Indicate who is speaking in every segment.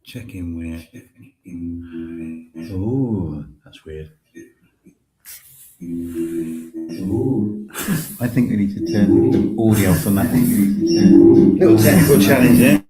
Speaker 1: check in with.
Speaker 2: Oh, that's weird. I think we need to turn the audio off on that.
Speaker 1: Little technical challenge there.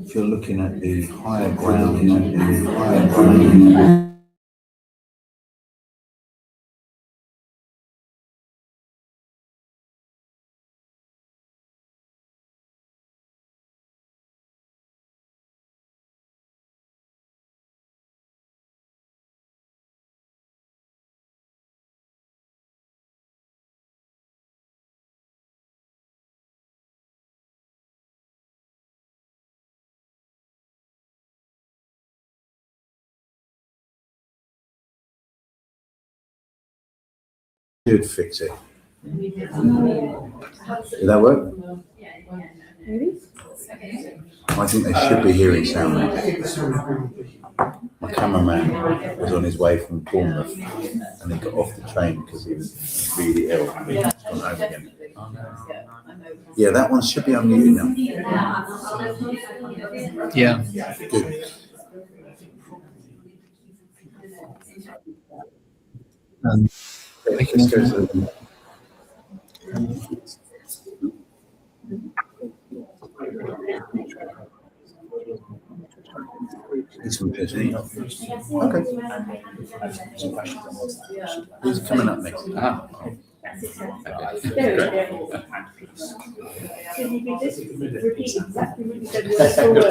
Speaker 1: If you're looking at the higher ground, should fix it. Did that work?
Speaker 3: Maybe.
Speaker 1: I think they should be hearing sound. My cameraman was on his way from Bournemouth and he got off the train because he was really ill. And he's gone home again. Yeah, that one should be unmuted now.
Speaker 4: Yeah.
Speaker 1: Good. Let's go to the this one, please. Okay. Who's coming up next?
Speaker 4: Ah.
Speaker 3: Can you just repeat exactly what you said word for word?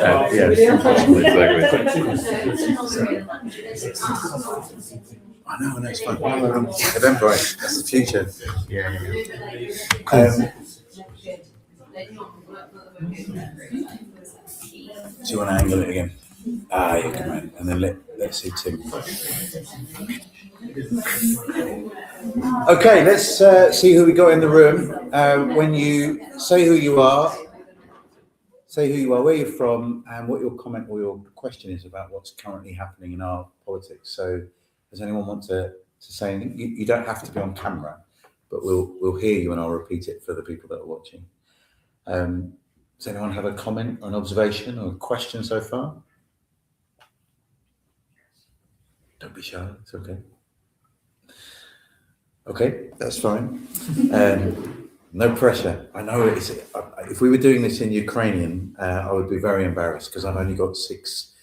Speaker 1: I know, it's fun. Eventbrite, that's the future.
Speaker 2: Yeah.
Speaker 1: Do you want to angle it again? Ah, you can, man. And then let's see Tim. Okay, let's see who we got in the room. When you say who you are, where you're from, and what your comment or your question is about what's currently happening in our politics. So, does anyone want to say anything? You don't have to be on camera, but we'll hear you, and I'll repeat it for the people that are watching. Does anyone have a comment or an observation or a question so far? Don't be shy, it's okay. Okay, that's fine. No pressure. I know it's, if we were doing this in Ukrainian, I would be very embarrassed because I've only got six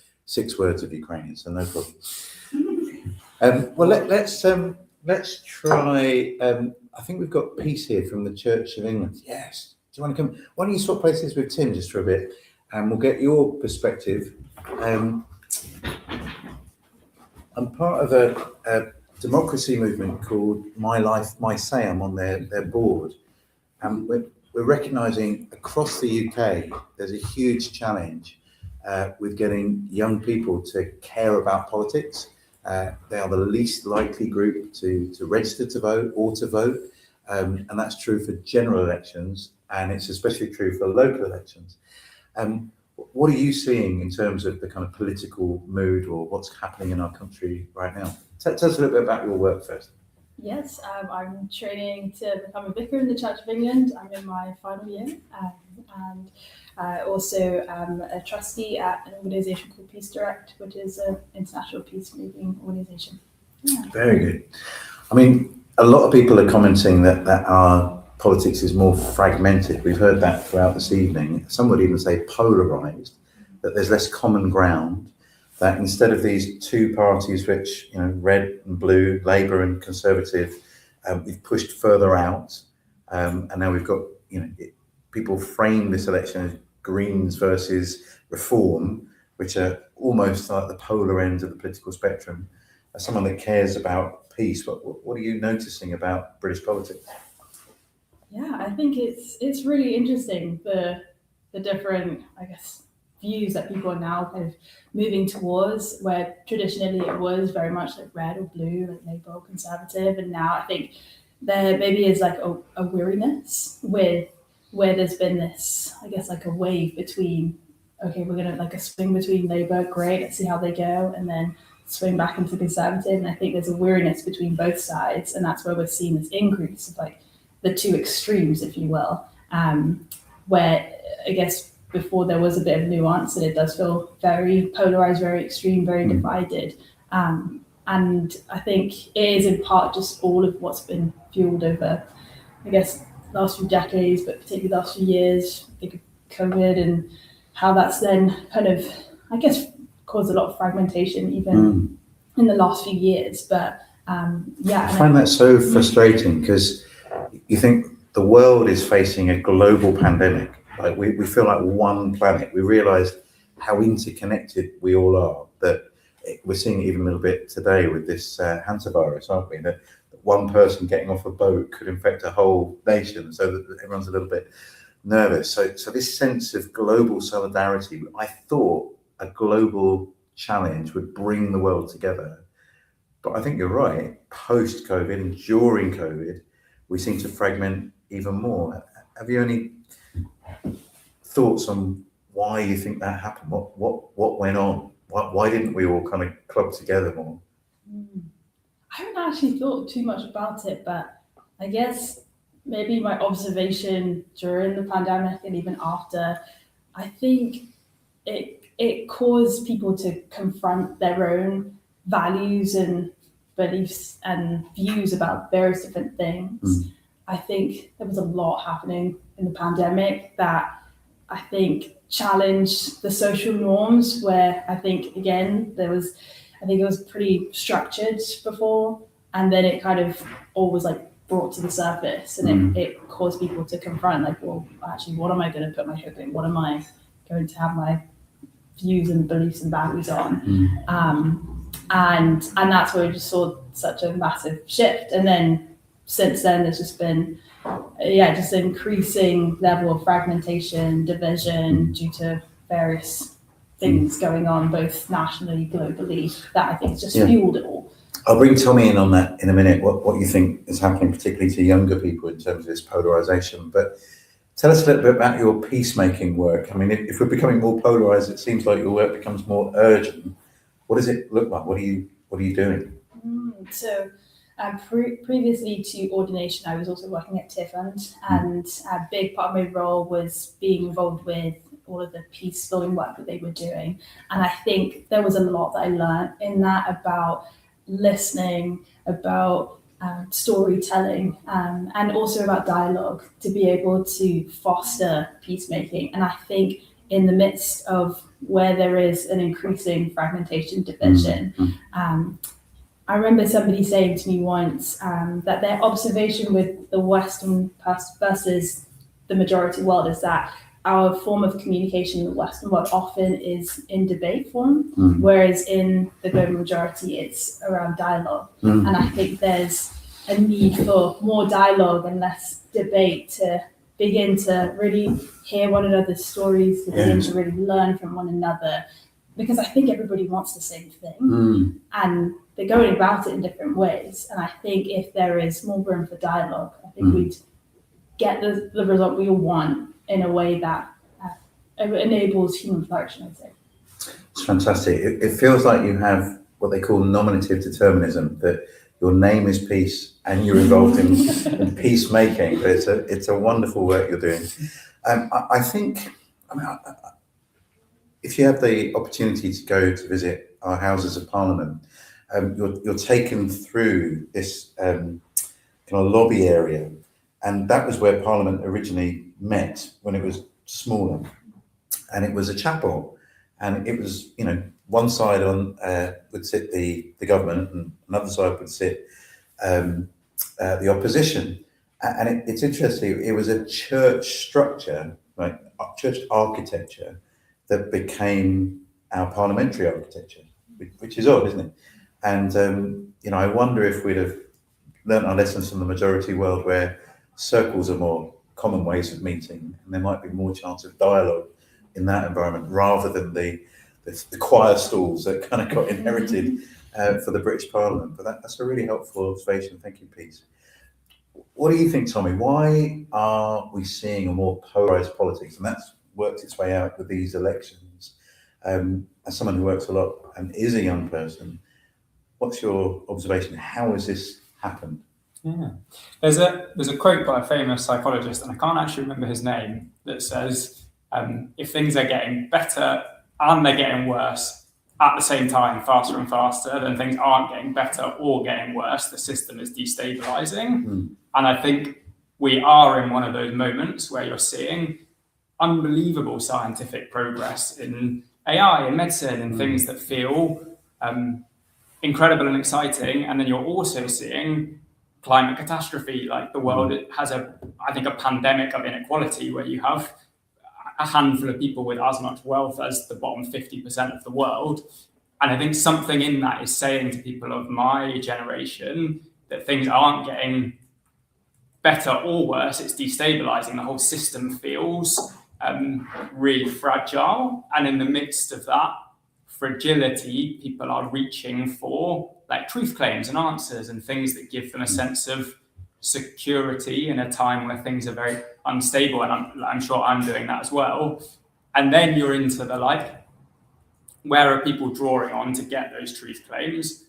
Speaker 1: words of Ukrainian, so no problem. Well, let's try. I think we've got Peace here from the Church of England. Yes. Do you want to come? Why don't you swap places with Tim just for a bit, and we'll get your perspective. I'm part of a democracy movement called My Life, My Say. I'm on their board, and we're recognising across the UK there's a huge challenge with getting young people to care about politics. They are the least likely group to register to vote or to vote, and that's true for general elections, and it's especially true for local elections. What are you seeing in terms of the kind of political mood or what's happening in our country right now? Tell us a little bit about your work first.
Speaker 4: Yes, I'm training to become a vicar in the Church of England. I'm in my final year, and also a trustee at an organisation called Peace Direct, which is an international peace-making organisation. Yeah.
Speaker 1: Very good. I mean, a lot of people are commenting that our politics is more fragmented. We've heard that throughout this evening. Some would even say polarised, that there's less common ground, that instead of these two parties, which, you know, red and blue, Labour and Conservative, we've pushed further out. And now we've got, you know, people frame this election as Greens versus Reform, which are almost like the polar ends of the political spectrum. As someone that cares about peace, what are you noticing about British politics?
Speaker 4: Yeah, I think it's really interesting, the different, I guess, views that people are now kind of moving towards, where traditionally it was very much like red or blue, like Labour or Conservative, and now I think there maybe is like a weariness with where there's been this, I guess, like a wave between, okay, we're gonna like a swing between Labour, great, let's see how they go, and then swing back into Conservative, and I think there's a weariness between both sides, and that's where we're seeing this increase of like the two extremes, if you will, where I guess before there was a bit of nuance, and it does feel very polarized, very extreme, very divided. And I think it is in part just all of what's been fueled over, I guess, last few decades, but particularly the last few years, I think of COVID and how that's then kind of, I guess, caused a lot of fragmentation even in the last few years. But yeah.
Speaker 1: I find that so frustrating because you think the world is facing a global pandemic. Like we feel like one planet. We realise how interconnected we all are. That we're seeing it even a little bit today with this hantavirus, aren't we? That one person getting off a boat could infect a whole nation, so that everyone's a little bit nervous. So this sense of global solidarity, I thought a global challenge would bring the world together. But I think you're right. Post-COVID and during COVID, we seem to fragment even more. Have you any thoughts on why you think that happened? What went on? Why didn't we all kind of club together more?
Speaker 4: I haven't actually thought too much about it, but I guess maybe my observation during the pandemic and even after, I think it caused people to confront their own values and beliefs and views about various different things. I think there was a lot happening in the pandemic that I think challenged the social norms, where I think, again, it was pretty structured before, and then it kind of all was like brought to the surface, and it caused people to confront, like, well, actually, what am I going to put my hope in? What am I going to have my views and beliefs and values on? And that's where we just saw such a massive shift. And then since then, there's just been, just an increasing level of fragmentation, division due to various things going on, both nationally, globally, that I think has just fueled it all.
Speaker 1: I'll bring Tommy in on that in a minute, what you think is happening, particularly to younger people in terms of this polarisation. But tell us a little bit about your peacemaking work. I mean, if we're becoming more polarised, it seems like your work becomes more urgent. What does it look like? What are you doing?
Speaker 4: So previously to ordination, I was also working at Tiffand, and a big part of my role was being involved with all of the peace building work that they were doing. And I think there was a lot that I learned in that about listening, about storytelling, and also about dialogue to be able to foster peacemaking. And I think in the midst of where there is an increasing fragmentation, division, I remember somebody saying to me once that their observation with the Western versus the majority world is that our form of communication in the Western world often is in debate form, whereas in the global majority, it's around dialogue. And I think there's a need for more dialogue and less debate to begin to really hear one another's stories, to begin to really learn from one another, because I think everybody wants the same thing, and they're going about it in different ways. And I think if there is more room for dialogue, I think we'd get the result we all want in a way that enables human flourishing, I'd say.
Speaker 1: It's fantastic. It feels like you have what they call nominative determinism, that your name is peace and you're involved in peacemaking. But it's a wonderful work you're doing. I think, if you have the opportunity to go to visit our Houses of Parliament, you're taken through this kind of lobby area, and that was where Parliament originally met when it was smaller, and it was a chapel, and it was, one side on would sit the government, and another side would sit the opposition, and it's interesting. It was a church structure, like church architecture, that became our parliamentary architecture, which is odd, isn't it? And I wonder if we'd have learnt our lessons from the majority world, where circles are more common ways of meeting, and there might be more chance of dialogue in that environment rather than the choir stalls that kind of got inherited for the British Parliament. But that's a really helpful observation. Thank you, Pete. What do you think, Tommy? Why are we seeing a more polarised politics? And that's worked its way out with these elections. As someone who works a lot and is a young person, what's your observation? How has this happened?
Speaker 5: Yeah, there's a quote by a famous psychologist, and I can't actually remember his name, that says, if things are getting better and they're getting worse at the same time, faster and faster, then things aren't getting better or getting worse. The system is destabilizing. And I think we are in one of those moments where you're seeing unbelievable scientific progress in AI and medicine and things that feel incredible and exciting. And then you're also seeing climate catastrophe. Like, the world has a pandemic of inequality, where you have a handful of people with as much wealth as the bottom 50% of the world. And I think something in that is saying to people of my generation that things aren't getting better or worse, it's destabilizing. The whole system feels really fragile. And in the midst of that fragility, people are reaching for like truth claims and answers and things that give them a sense of security in a time where things are very unstable. And I'm sure I'm doing that as well. And then you're into the where are people drawing on to get those truth claims?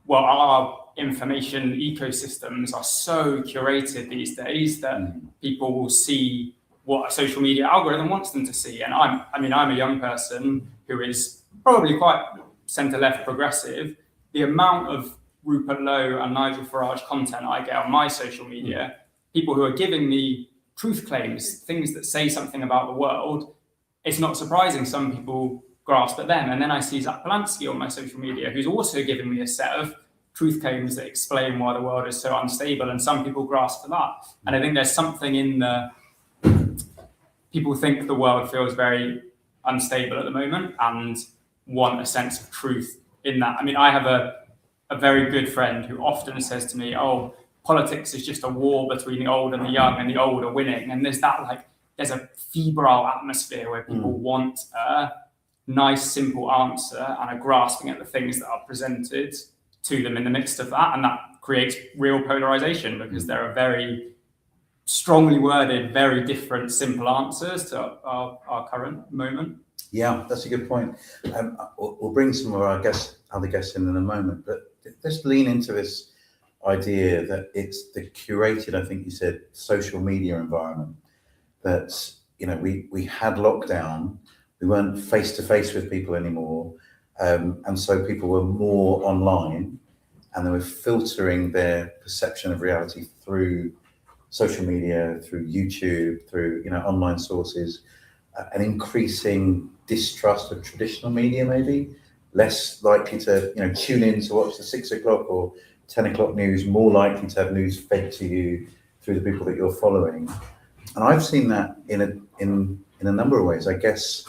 Speaker 5: Well, our information ecosystems are so curated these days that people will see what a social media algorithm wants them to see. And I'm a young person who is probably quite centre-left progressive. The amount of Rupert Lowe and Nigel Farage content I get on my social media, people who are giving me truth claims, things that say something about the world, it's not surprising some people grasp at them. And then I see Zach Polanski on my social media, who's also giving me a set of truth claims that explain why the world is so unstable, and some people grasp for that. And I think there's something in people think the world feels very unstable at the moment and want a sense of truth in that. I mean, I have a very good friend who often says to me, oh, politics is just a war between the old and the young, and the old are winning. And there's a febrile atmosphere where people want a nice, simple answer and are grasping at the things that are presented to them in the midst of that. And that creates real polarization, because there are very strongly worded, very different, simple answers to our current moment.
Speaker 1: Yeah, that's a good point. We'll bring some of our other guests in a moment, but let's lean into this idea that it's the curated, I think you said, social media environment. That, you know, we had lockdown, we weren't face to face with people anymore, and so people were more online, and they were filtering their perception of reality through social media, through YouTube, through, you know, online sources, an increasing distrust of traditional media, maybe less likely to, you know, tune in to watch the 6 o'clock or 10 o'clock news, more likely to have news fed to you through the people that you're following. And I've seen that in a number of ways. I guess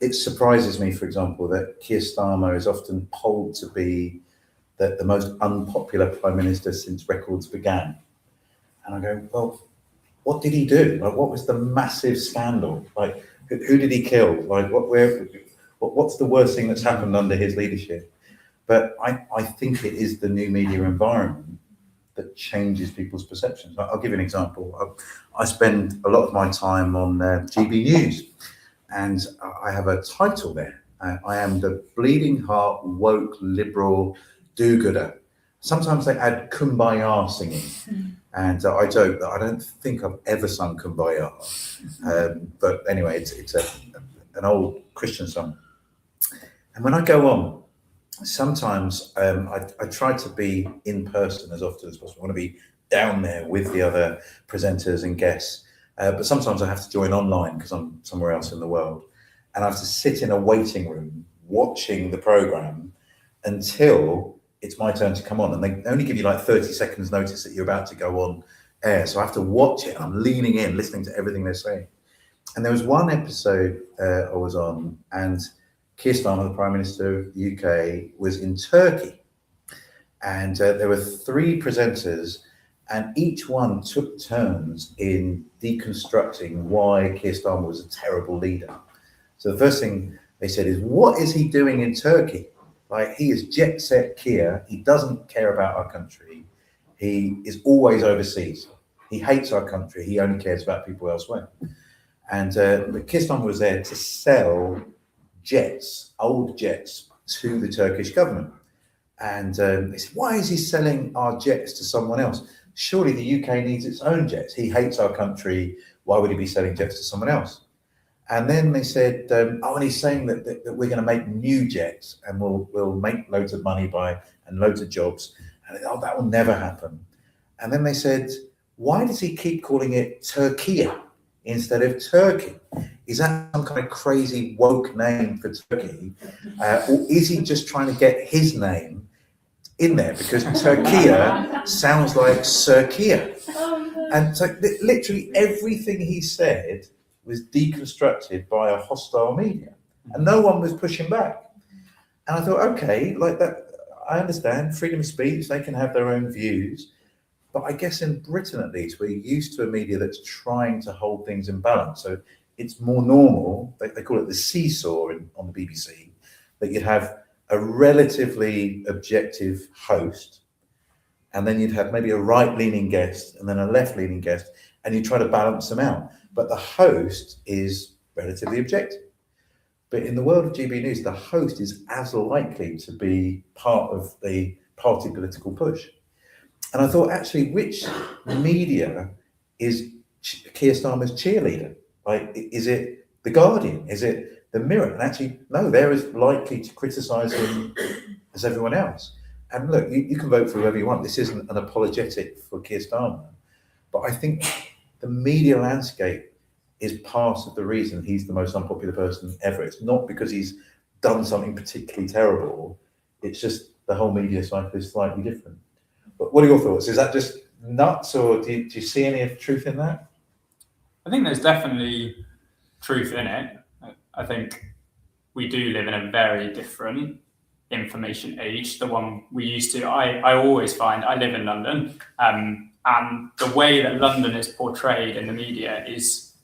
Speaker 1: it surprises me, for example, that Keir Starmer is often polled to be the most unpopular prime minister since records began. And I go, well, what did he do? Like, what was the massive scandal? Like, who did he kill? Like, what's the worst thing that's happened under his leadership? But I think it is the new media environment that changes people's perceptions. I'll give you an example. I spend a lot of my time on GB News, and I have a title there. I am the bleeding heart, woke, liberal do-gooder. Sometimes they add Kumbaya singing. And I joke that I don't think I've ever sung Kumbaya. But anyway, it's an old Christian song. And when I go on, sometimes I try to be in person as often as possible. I want to be down there with the other presenters and guests. But sometimes I have to join online because I'm somewhere else in the world. And I have to sit in a waiting room watching the programme until it's my turn to come on. And they only give you like 30 seconds notice that you're about to go on air. So I have to watch it. I'm leaning in, listening to everything they're saying. And there was one episode I was on, and Keir Starmer, the Prime Minister of the UK, was in Turkey. And there were 3 presenters, and each one took turns in deconstructing why Keir Starmer was a terrible leader. So the first thing they said is, what is he doing in Turkey? Like, he is jet set Keir. He doesn't care about our country. He is always overseas. He hates our country. He only cares about people elsewhere. And Keir Starmer was there to sell jets, old jets, to the Turkish government. And they said, why is he selling our jets to someone else? Surely the UK needs its own jets. He hates our country. Why would he be selling jets to someone else? And then they said, and he's saying that we're going to make new jets and we'll make loads of money and loads of jobs. And that will never happen. And then they said, why does he keep calling it Turkey instead of Turkey? Is that some kind of crazy woke name for Turkey? Or is he just trying to get his name in there? Because Turkey sounds like Sirkia. And so literally everything he said was deconstructed by a hostile media, and no one was pushing back. And I thought, okay, like that, I understand freedom of speech, they can have their own views, but I guess in Britain at least, we're used to a media that's trying to hold things in balance. So it's more normal, they call it the seesaw on the BBC, that you'd have a relatively objective host, and then you'd have maybe a right-leaning guest and then a left-leaning guest, and you try to balance them out. But the host is relatively objective. But in the world of GB News, the host is as likely to be part of the party political push. And I thought, actually, which media is Keir Starmer's cheerleader? Like, is it The Guardian? Is it The Mirror? And actually, no, they're as likely to criticise him as everyone else. And look, you can vote for whoever you want. This isn't an apologetic for Keir Starmer. But I think the media landscape is part of the reason he's the most unpopular person ever. It's not because he's done something particularly terrible. It's just the whole media cycle is slightly different. But what are your thoughts? Is that just nuts, or do you see any truth in that?
Speaker 5: I think there's definitely truth in it. I think we do live in a very different information age, the one we used to. I always find, I live in London, and the way that London is portrayed in the media it's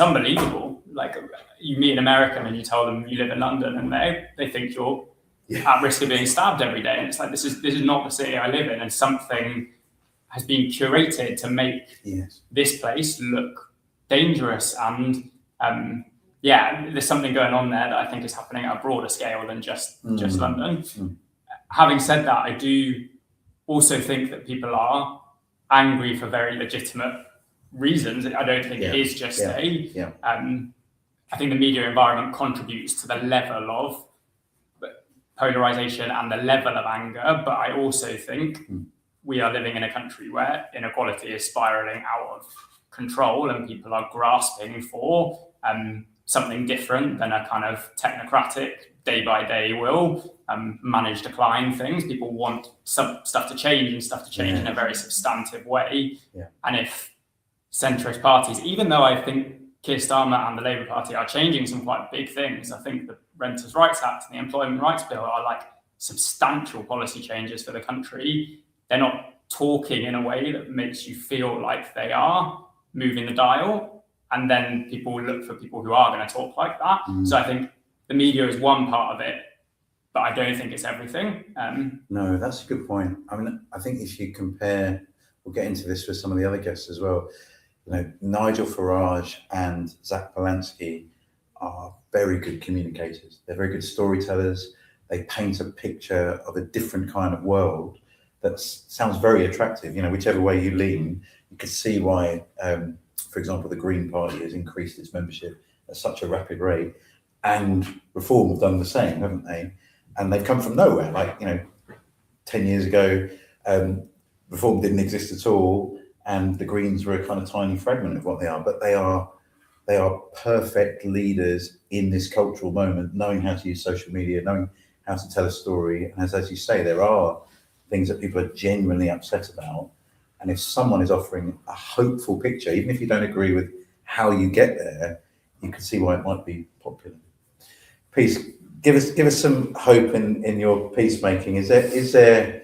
Speaker 5: unbelievable. Like, you meet an American and you tell them you live in London, and they think you're at risk of being stabbed every day. And it's like, this is not the city I live in, and something has been curated to make this place look dangerous. And there's something going on there that I think is happening at a broader scale than just London. Having said that, I do also think that people are angry for very legitimate reasons. I don't think it is just I think the media environment contributes to the level of polarization and the level of anger, but I also think we are living in a country where inequality is spiraling out of control, and people are grasping for something different than a kind of technocratic day by day will manage decline things. People want some stuff to change in a very substantive way. And if centrist parties, even though I think Keir Starmer and the Labour Party are changing some quite big things, I think the Renters' Rights Act and the Employment Rights Bill are like substantial policy changes for the country. They're not talking in a way that makes you feel like they are moving the dial, and then people will look for people who are going to talk like that. So I think the media is one part of it, but I don't think it's everything.
Speaker 1: No, that's a good point. I mean, I think if you compare, we'll get into this with some of the other guests as well, Nigel Farage and Zach Polanski are very good communicators. They're very good storytellers. They paint a picture of a different kind of world that sounds very attractive. Whichever way you lean, you can see why, for example, the Green Party has increased its membership at such a rapid rate, and Reform have done the same, haven't they? And they've come from nowhere. 10 years ago, Reform didn't exist at all, and the Greens were a kind of tiny fragment of what they are. But they are perfect leaders in this cultural moment, knowing how to use social media, knowing how to tell a story. And as you say, there are things that people are genuinely upset about. And if someone is offering a hopeful picture, even if you don't agree with how you get there, you can see why it might be popular. Peace, give us some hope in your peacemaking. Is there,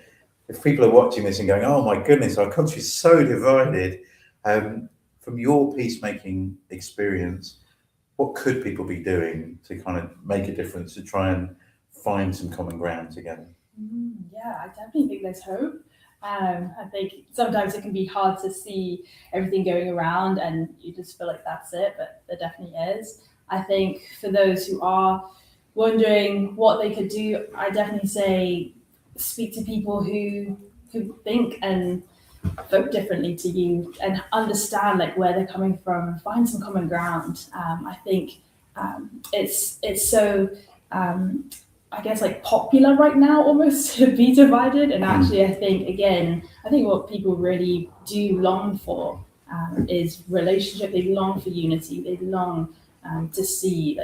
Speaker 1: if people are watching this and going, oh my goodness, our country's so divided, from your peacemaking experience, what could people be doing to kind of make a difference, to try and find some common ground together?
Speaker 4: I definitely think there's hope. I think sometimes it can be hard to see everything going around and you just feel like that's it, but there definitely is. I think for those who are wondering what they could do, I definitely say speak to people who think and vote differently to you and understand where they're coming from and find some common ground. I think it's so I guess popular right now almost to be divided, and actually I think what people really do long for is relationship. They long for unity. They long to see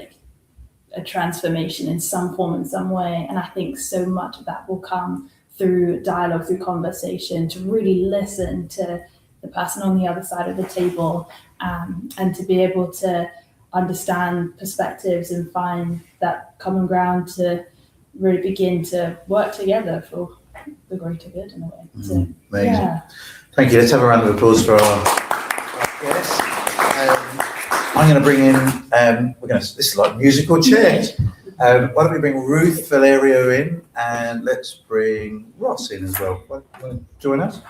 Speaker 4: a transformation in some form, in some way, and I think so much of that will come through dialogue, through conversation, to really listen to the person on the other side of the table, and to be able to understand perspectives and find that common ground to really begin to work together for the greater good in a way.
Speaker 1: Amazing. Thank you. Let's have a round of applause for our guests. I'm going to bring in, this is like musical chairs. Why don't we bring Ruth Valerio in, and let's bring Ross in as well. Want to join us?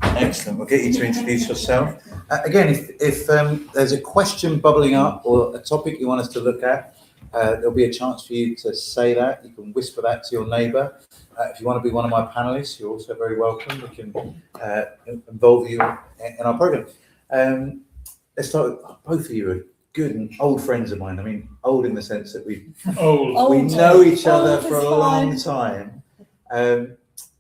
Speaker 1: Excellent. We'll get you to introduce yourself. Again, if there's a question bubbling up or a topic you want us to look at, there'll be a chance for you to say that. You can whisper that to your neighbour. If you want to be one of my panellists, you're also very welcome. We can involve you in our programme. Let's start with both of you are good and old friends of mine. I mean, old in the sense that we know each other for a long time.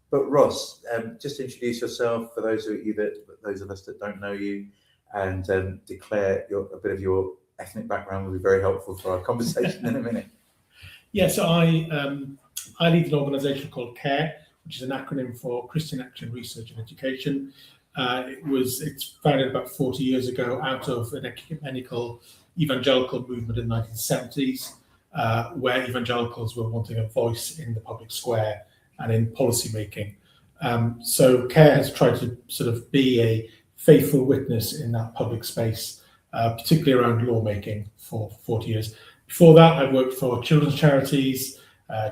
Speaker 1: But Ross, just introduce yourself for those of us that don't know you, and declare a bit of your ethnic background will be very helpful for our conversation in a minute.
Speaker 6: So I lead an organisation called CARE, which is an acronym for Christian Action Research and Education. It's founded about 40 years ago out of an ecumenical evangelical movement in the 1970s. where evangelicals were wanting a voice in the public square and in policy making. So CARE has tried to sort of be a faithful witness in that public space, particularly around lawmaking for 40 years. Before that, I worked for children's charities,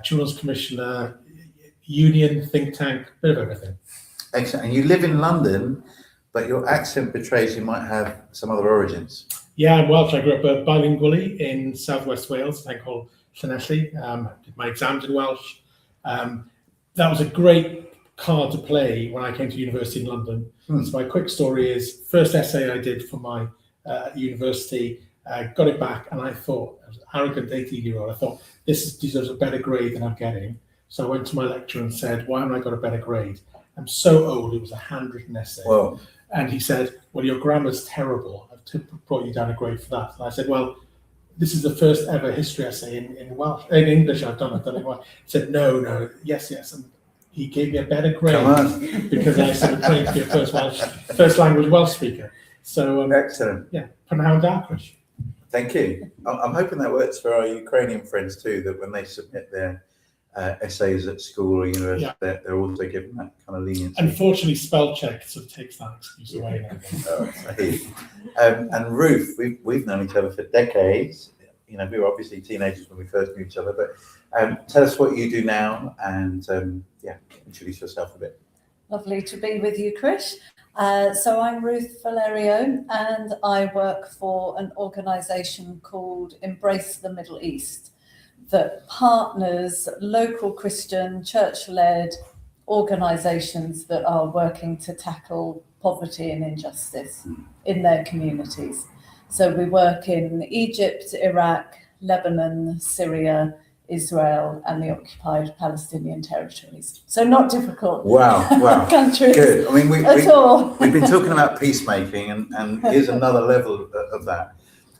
Speaker 6: Children's Commissioner, union, think tank, bit of everything.
Speaker 1: Excellent. And you live in London, but your accent betrays you might have some other origins.
Speaker 6: Yeah, I'm Welsh. I grew up bilingually in southwest Wales, a town called Llanelli. Did my exams in Welsh. That was a great card to play when I came to university in London. So my quick story is, first essay I did for my university, got it back, and I thought, I was an arrogant 18-year-old, I thought, this deserves a better grade than I'm getting. So I went to my lecturer and said, why haven't I got a better grade? I'm so old, it was a handwritten essay.
Speaker 1: Well,
Speaker 6: And he said, well, your grammar's terrible. I've brought you down a grade for that. And I said, well, this is the first ever history essay in Welsh, in English I've done it well. He said, no, yes. And he gave me a better grade
Speaker 1: come on.
Speaker 6: because I sort of trained to be a first language Welsh speaker. So,
Speaker 1: Excellent.
Speaker 6: yeah, Prynhawn Darkrish.
Speaker 1: Thank you. I'm hoping that works for our Ukrainian friends too, that when they submit their essays at school or university, they're also given that kind of leniency.
Speaker 6: Unfortunately, spell check sort of takes that excuse away now.
Speaker 1: Oh, I hear you. And Ruth, we've known each other for decades. You know, we were obviously teenagers when we first knew each other, but tell us what you do now and introduce yourself a bit.
Speaker 7: Lovely to be with you, Chris. So I'm Ruth Valerio, and I work for an organisation called Embrace the Middle East that partners local Christian church-led organisations that are working to tackle poverty and injustice in their communities. So we work in Egypt, Iraq, Lebanon, Syria, Israel, and the occupied Palestinian territories. So not difficult
Speaker 1: Wow.
Speaker 7: countries
Speaker 1: Good. I mean,
Speaker 7: at all.
Speaker 1: we've been talking about peacemaking, and here's another level of that.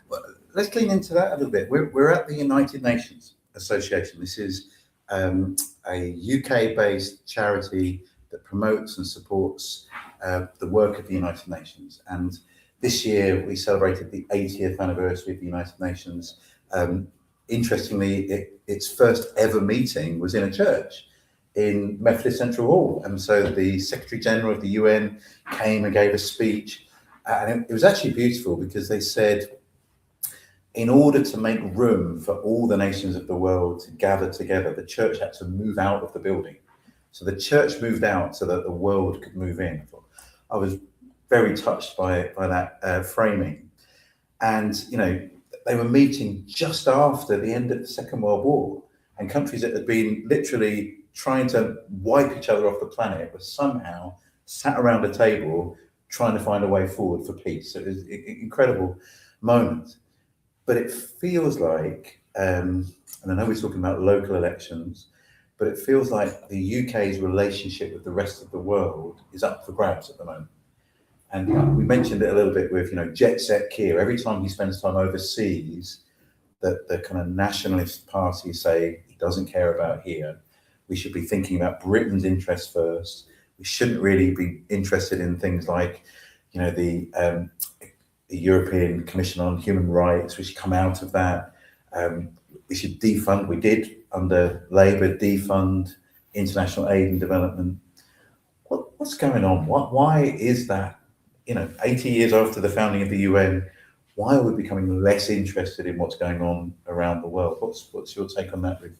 Speaker 1: Well, let's lean into that a little bit. We're at the United Nations Association. This is a UK-based charity that promotes and supports the work of the United Nations. And this year we celebrated the 80th anniversary of the United Nations. Interestingly, its first ever meeting was in a church in Methodist Central Hall. And so the Secretary General of the UN came and gave a speech. And it was actually beautiful because they said, in order to make room for all the nations of the world to gather together, the church had to move out of the building. So the church moved out so that the world could move in. I was very touched by that framing. And, you know, they were meeting just after the end of the Second World War, and countries that had been literally trying to wipe each other off the planet were somehow sat around a table trying to find a way forward for peace. So it was an incredible moment. But it feels like, and I know we're talking about local elections, but it feels like the UK's relationship with the rest of the world is up for grabs at the moment. And we mentioned it a little bit with, you know, Jet Set Keir. Every time he spends time overseas, the kind of nationalist parties say he doesn't care about here. We should be thinking about Britain's interests first. We shouldn't really be interested in things like, you know, the European Commission on Human Rights. We should come out of that. We should defund. We did under Labour defund international aid and development. What's going on? Why is that? You know, 80 years after the founding of the UN, why are we becoming less interested in what's going on around the world? What's your take on that, Ruth?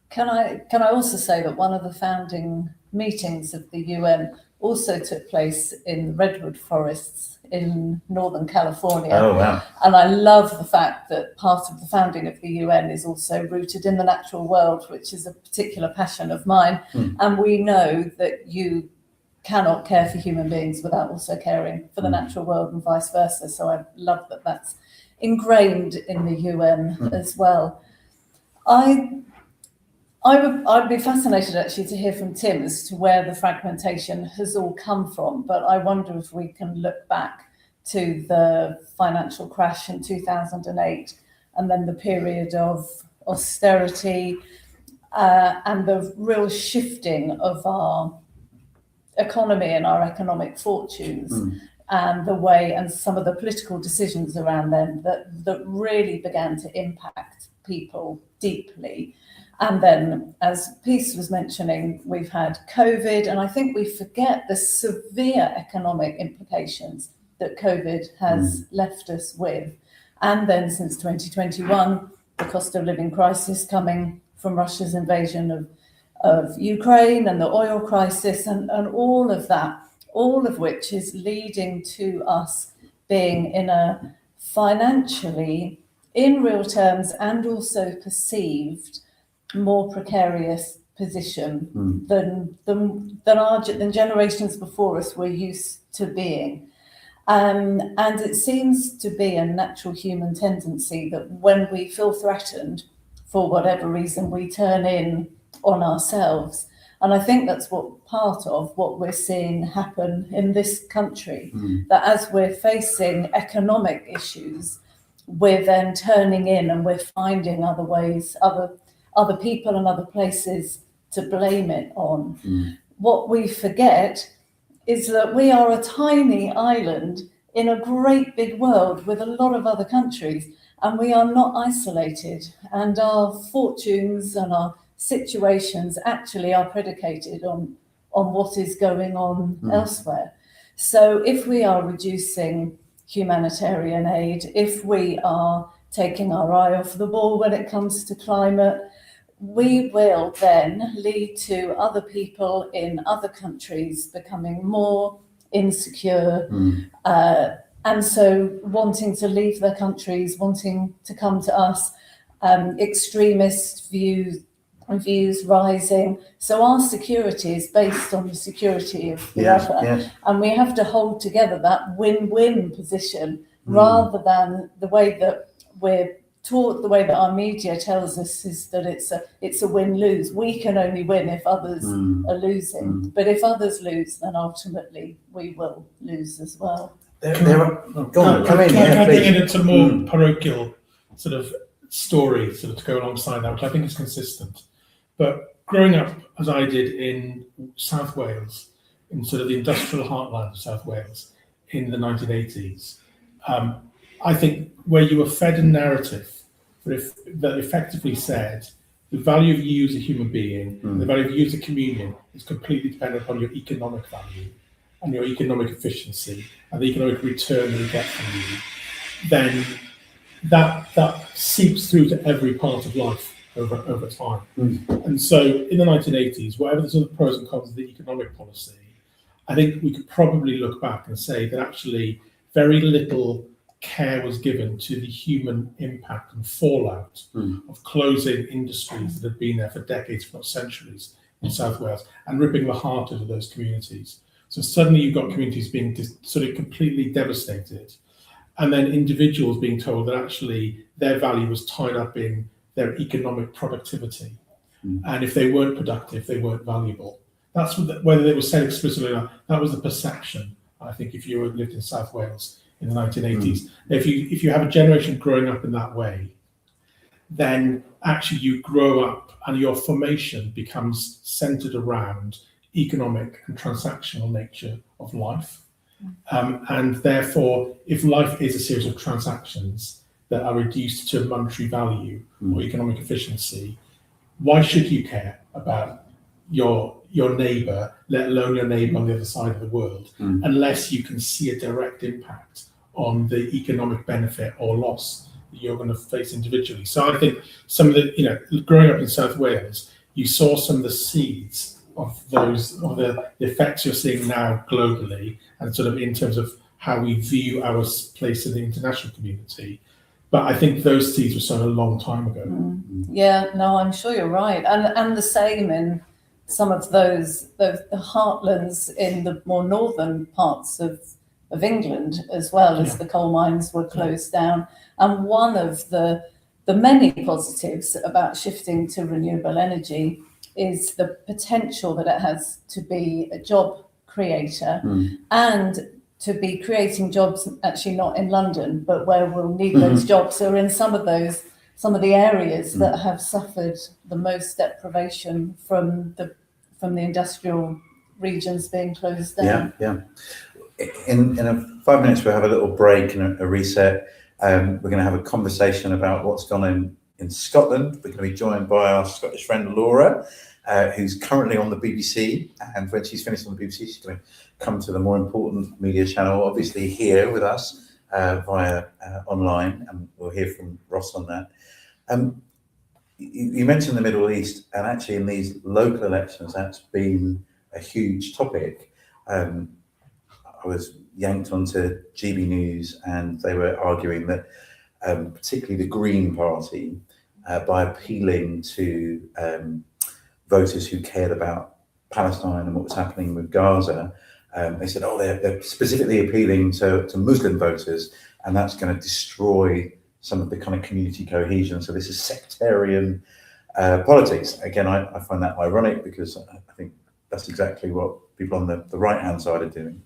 Speaker 7: Can I also say that one of the founding meetings of the UN also took place in redwood forests in Northern California.
Speaker 1: Oh, wow.
Speaker 7: And I love the fact that part of the founding of the UN is also rooted in the natural world, which is a particular passion of mine. And we know that you cannot care for human beings without also caring for the natural world and vice versa. So I love that that's ingrained in the UN as well. I'd be fascinated actually to hear from Tim as to where the fragmentation has all come from, but I wonder if we can look back to the financial crash in 2008 and then the period of austerity and the real shifting of our economy and our economic fortunes and the way and some of the political decisions around them that really began to impact people deeply. And then, as Peace was mentioning, we've had COVID, and I think we forget the severe economic implications that COVID has left us with. And then since 2021, the cost of living crisis coming from Russia's invasion of Ukraine and the oil crisis and all of that, all of which is leading to us being in a financially, in real terms and also perceived, more precarious position than generations before us were used to being. And it seems to be a natural human tendency that when we feel threatened, for whatever reason, we turn in on ourselves. And I think that's part of what we're seeing happen in this country, that as we're facing economic issues, we're then turning in and we're finding other ways, other people and other places to blame it on. What we forget is that we are a tiny island in a great big world with a lot of other countries, and we are not isolated, and our fortunes and our situations actually are predicated on what is going on elsewhere. So if we are reducing humanitarian aid, if we are taking our eye off the ball when it comes to climate, we will then lead to other people in other countries becoming more insecure, and so wanting to leave their countries, wanting to come to us, extremist views rising. So our security is based on the security of the other, and we have to hold together that win-win position rather than the way that we're taught, the way that our media tells us is that it's a win-lose. We can only win if others are losing. But if others lose, then ultimately we will lose as well.
Speaker 6: Can I bring in a more parochial sort of story sort of to go alongside that, which I think is consistent. But growing up, as I did in South Wales, in sort of the industrial heartland of South Wales in the 1980s, I think where you were fed a narrative that effectively said the value of you as a human being, the value of you as a communion is completely dependent upon your economic value and your economic efficiency and the economic return that you get from you, then that seeps through to every part of life over time. And so in the 1980s, whatever the sort of pros and cons of the economic policy, I think we could probably look back and say that actually very little care was given to the human impact and fallout of closing industries that had been there for decades, if not centuries, in South Wales, and ripping the heart out of those communities. So suddenly you've got communities being sort of completely devastated, and then individuals being told that actually their value was tied up in their economic productivity. And if they weren't productive, they weren't valuable. That's whether they were said explicitly or not, that was the perception, I think, if you lived in South Wales in the 1980s. If you have a generation growing up in that way, then actually you grow up and your formation becomes centered around economic and transactional nature of life. And therefore, if life is a series of transactions that are reduced to monetary value or economic efficiency, why should you care about your neighbour, let alone your neighbour on the other side of the world, unless you can see a direct impact on the economic benefit or loss that you're going to face individually? So I think some of the, growing up in South Wales, you saw some of the seeds of the effects you're seeing now globally, and sort of in terms of how we view our place in the international community. But I think those seeds were sown a long time ago.
Speaker 7: Yeah, no, I'm sure you're right. And the same in some of the heartlands in the more northern parts of England, as well, as the coal mines were closed down. And one of the many positives about shifting to renewable energy is the potential that it has to be a job creator and to be creating jobs actually not in London, but where we'll need those jobs. So in some of the areas that have suffered the most deprivation from the industrial regions being closed down.
Speaker 1: In 5 minutes, we'll have a little break and a reset. We're going to have a conversation about what's gone on in Scotland. We're going to be joined by our Scottish friend Laura, who's currently on the BBC. And when she's finished on the BBC, she's going to come to the more important media channel, obviously here with us via online. And we'll hear from Ross on that. You mentioned the Middle East, and actually in these local elections, that's been a huge topic. I was yanked onto GB News, and they were arguing that particularly the Green Party, by appealing to voters who cared about Palestine and what was happening with Gaza, they said, oh, they're specifically appealing to Muslim voters, and that's going to destroy some of the kind of community cohesion. So this is sectarian politics. Again, I find that ironic because I think that's exactly what people on the right-hand side are doing.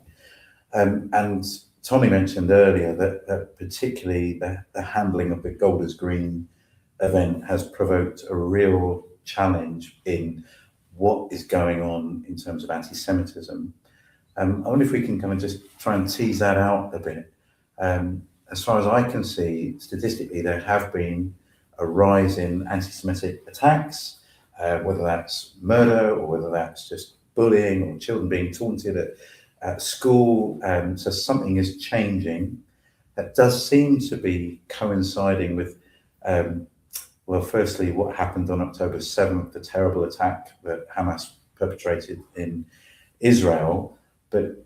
Speaker 1: And Tommy mentioned earlier that particularly the handling of the Golders Green event has provoked a real challenge in what is going on in terms of anti-Semitism. I wonder if we can kind of just try and tease that out a bit. As far as I can see, statistically, there have been a rise in anti-Semitic attacks, whether that's murder or whether that's just bullying or children being taunted at school. So something is changing. That does seem to be coinciding with, well, firstly, what happened on October 7th, the terrible attack that Hamas perpetrated in Israel. But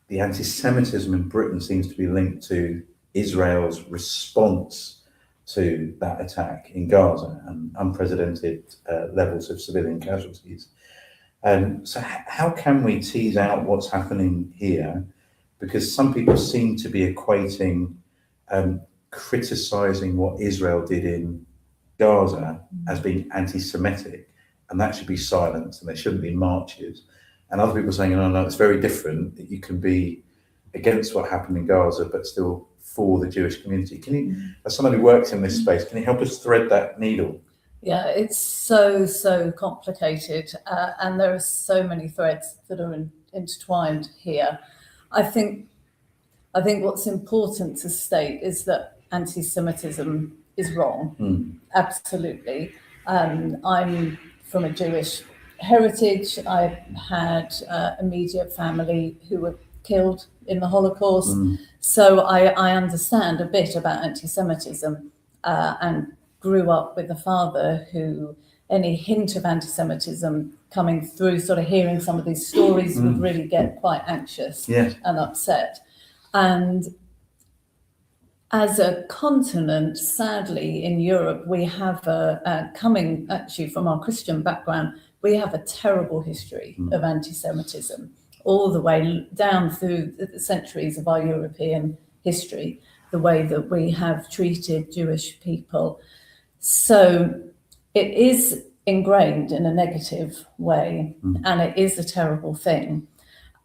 Speaker 1: the anti-Semitism in Britain seems to be linked to Israel's response to that attack in Gaza and unprecedented levels of civilian casualties. So how can we tease out what's happening here? Because some people seem to be equating criticizing what Israel did in Gaza as being anti-Semitic, and that should be silenced and there shouldn't be marches. And other people saying, no, it's very different, that you can be against what happened in Gaza but still for the Jewish community. Can you, as someone who works in this space, can you help us thread that needle?
Speaker 7: Yeah, it's so complicated, and there are so many threads that are intertwined here. I think what's important to state is that anti-Semitism is wrong, absolutely. I'm from a Jewish heritage. I had immediate family who were killed in the Holocaust, so I understand a bit about anti-Semitism, and grew up with a father who any hint of anti-Semitism coming through, sort of hearing some of these stories, would really get quite anxious and upset. And as a continent, sadly, in Europe, we have coming actually from our Christian background, we have a terrible history of anti-Semitism all the way down through the centuries of our European history, the way that we have treated Jewish people. So it is ingrained in a negative way, and it is a terrible thing.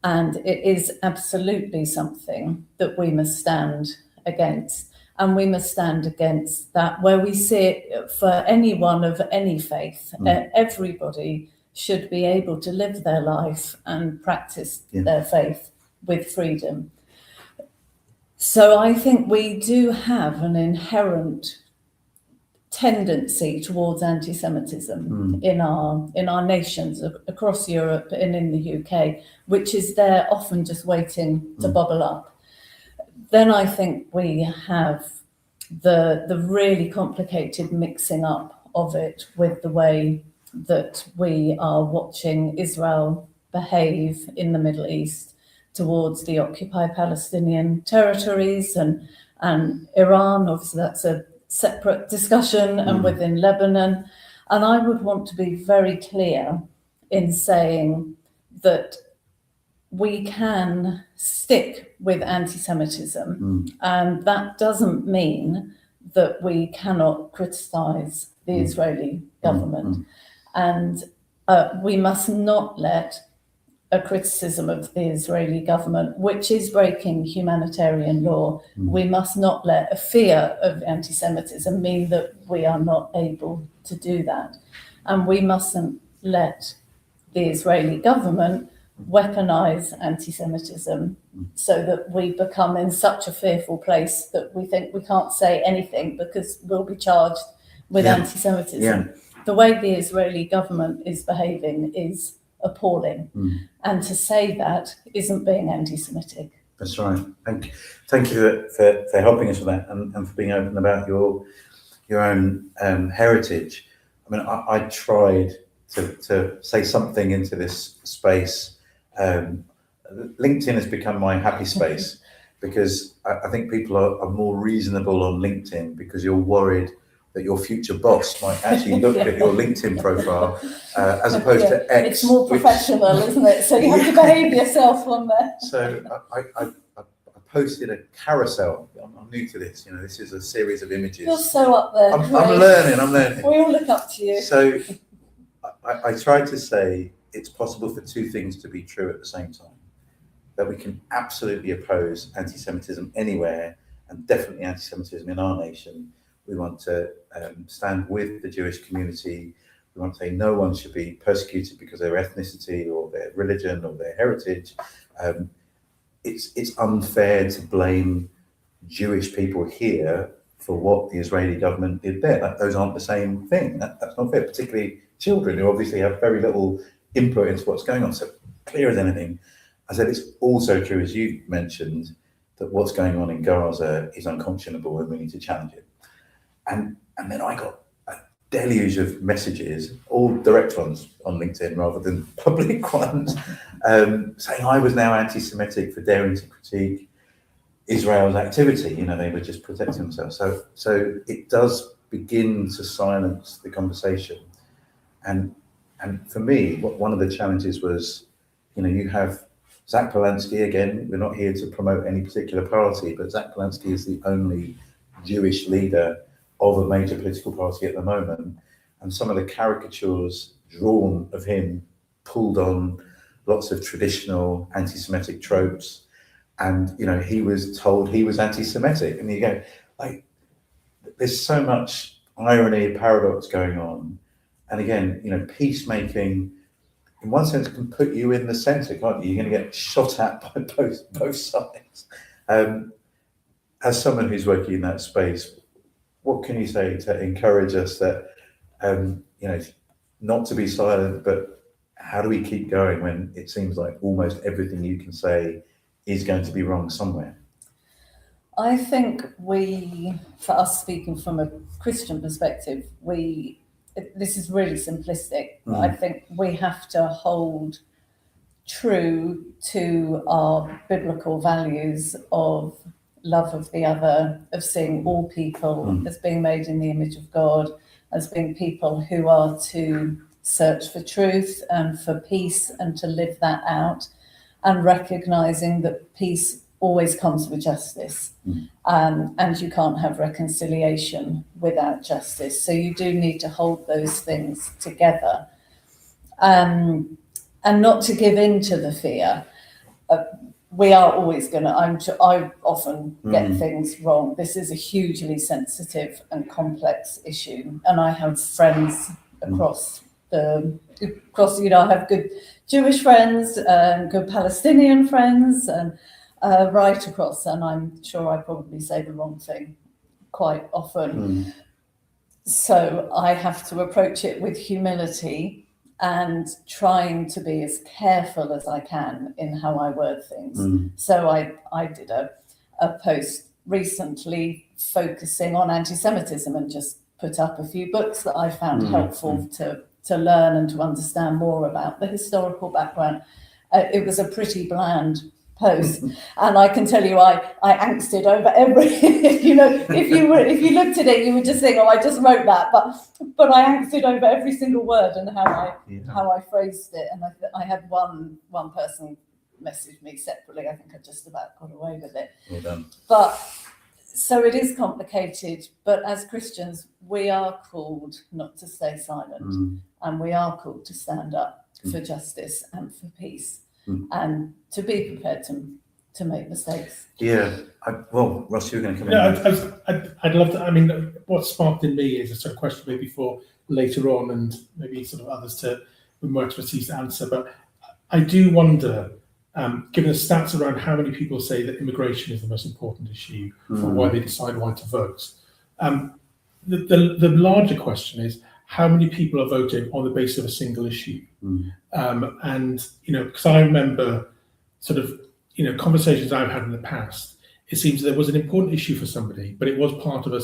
Speaker 7: And it is absolutely something that we must stand against. And we must stand against that where we see it for anyone of any faith. Everybody should be able to live their life and practice their faith with freedom. So I think we do have an inherent tendency towards anti-Semitism in our nations across Europe and in the UK, which is there often just waiting to bubble up. Then I think we have the really complicated mixing up of it with the way that we are watching Israel behave in the Middle East towards the occupied Palestinian territories and Iran. Obviously, that's a separate discussion, and within Lebanon. And I would want to be very clear in saying that we can stick with anti-Semitism, and that doesn't mean that we cannot criticize the Israeli government. And we must not let a criticism of the Israeli government, which is breaking humanitarian law, we must not let a fear of anti-Semitism mean that we are not able to do that. And we mustn't let the Israeli government weaponize anti-Semitism so that we become in such a fearful place that we think we can't say anything because we'll be charged with
Speaker 1: Yeah.
Speaker 7: anti-Semitism.
Speaker 1: Yeah.
Speaker 7: The way the Israeli government is behaving is appalling. And to say that isn't being anti-Semitic.
Speaker 1: That's right. Thank you for helping us with that and for being open about your own heritage. I mean, I tried to say something into this space. LinkedIn has become my happy space because I think people are more reasonable on LinkedIn because you're worried that your future boss might actually look at your LinkedIn profile as opposed to X.
Speaker 7: It's more professional, isn't it? So you have to behave yourself on there.
Speaker 1: So I posted a carousel. I'm new to this. This is a series of images.
Speaker 7: You're so up there.
Speaker 1: I'm
Speaker 7: Chris.
Speaker 1: learning.
Speaker 7: We all look up to you.
Speaker 1: So I tried to say it's possible for two things to be true at the same time. That we can absolutely oppose anti-Semitism anywhere and definitely anti-Semitism in our nation. We want to stand with the Jewish community. We want to say no one should be persecuted because of their ethnicity or their religion or their heritage. It's unfair to blame Jewish people here for what the Israeli government did there. Those aren't the same thing. That's not fair, particularly children who obviously have very little input into what's going on. So clear as anything. I said it's also true, as you mentioned, that what's going on in Gaza is unconscionable and we need to challenge it. And then I got a deluge of messages, all direct ones on LinkedIn rather than public ones, saying I was now anti-Semitic for daring to critique Israel's activity. They were just protecting themselves. So it does begin to silence the conversation. And for me, one of the challenges was, you have Zach Polanski, again, we're not here to promote any particular party, but Zach Polanski is the only Jewish leader of a major political party at the moment. And some of the caricatures drawn of him pulled on lots of traditional anti-Semitic tropes. And, he was told he was anti-Semitic. And you go, there's so much irony, paradox going on. And again, peacemaking, in one sense, can put you in the centre, can't you? You're going to get shot at by both sides. As someone who's working in that space, what can you say to encourage us that, not to be silent, but how do we keep going when it seems like almost everything you can say is going to be wrong somewhere?
Speaker 7: I think for us speaking from a Christian perspective, this is really simplistic. I think we have to hold true to our biblical values of love of the other, of seeing all people as being made in the image of God, as being people who are to search for truth and for peace and to live that out, and recognizing that peace always comes with justice. And you can't have reconciliation without justice. So you do need to hold those things together, and not to give in to the fear. We are always going to, I often get things wrong. This is a hugely sensitive and complex issue. And I have friends across, I have good Jewish friends, good Palestinian friends, and right across. And I'm sure I probably say the wrong thing quite often. So I have to approach it with humility and trying to be as careful as I can in how I word things. So I did a post recently focusing on anti-Semitism and just put up a few books that I found helpful to learn and to understand more about the historical background. It was a pretty bland post, and I can tell you I angsted over every if you looked at it you would just think, I just wrote that, but I angsted over every single word and how I phrased it. And I had one person message me separately. I think I just about got away with it.
Speaker 1: Well done.
Speaker 7: But so it is complicated, but as Christians we are called not to stay silent, and we are called to stand up for justice and for peace. And to be prepared to make mistakes. Yeah.
Speaker 1: Well, Ross, you're going to come
Speaker 6: in. I'd love to. I mean, what sparked in me is a sort of question maybe for later on, and maybe sort of others with more expertise to answer. But I do wonder, given the stats around how many people say that immigration is the most important issue for why they decide why to vote, the larger question is how many people are voting on the basis of a single issue. And because I remember sort of conversations I've had in the past, it seems there was an important issue for somebody, but it was part of a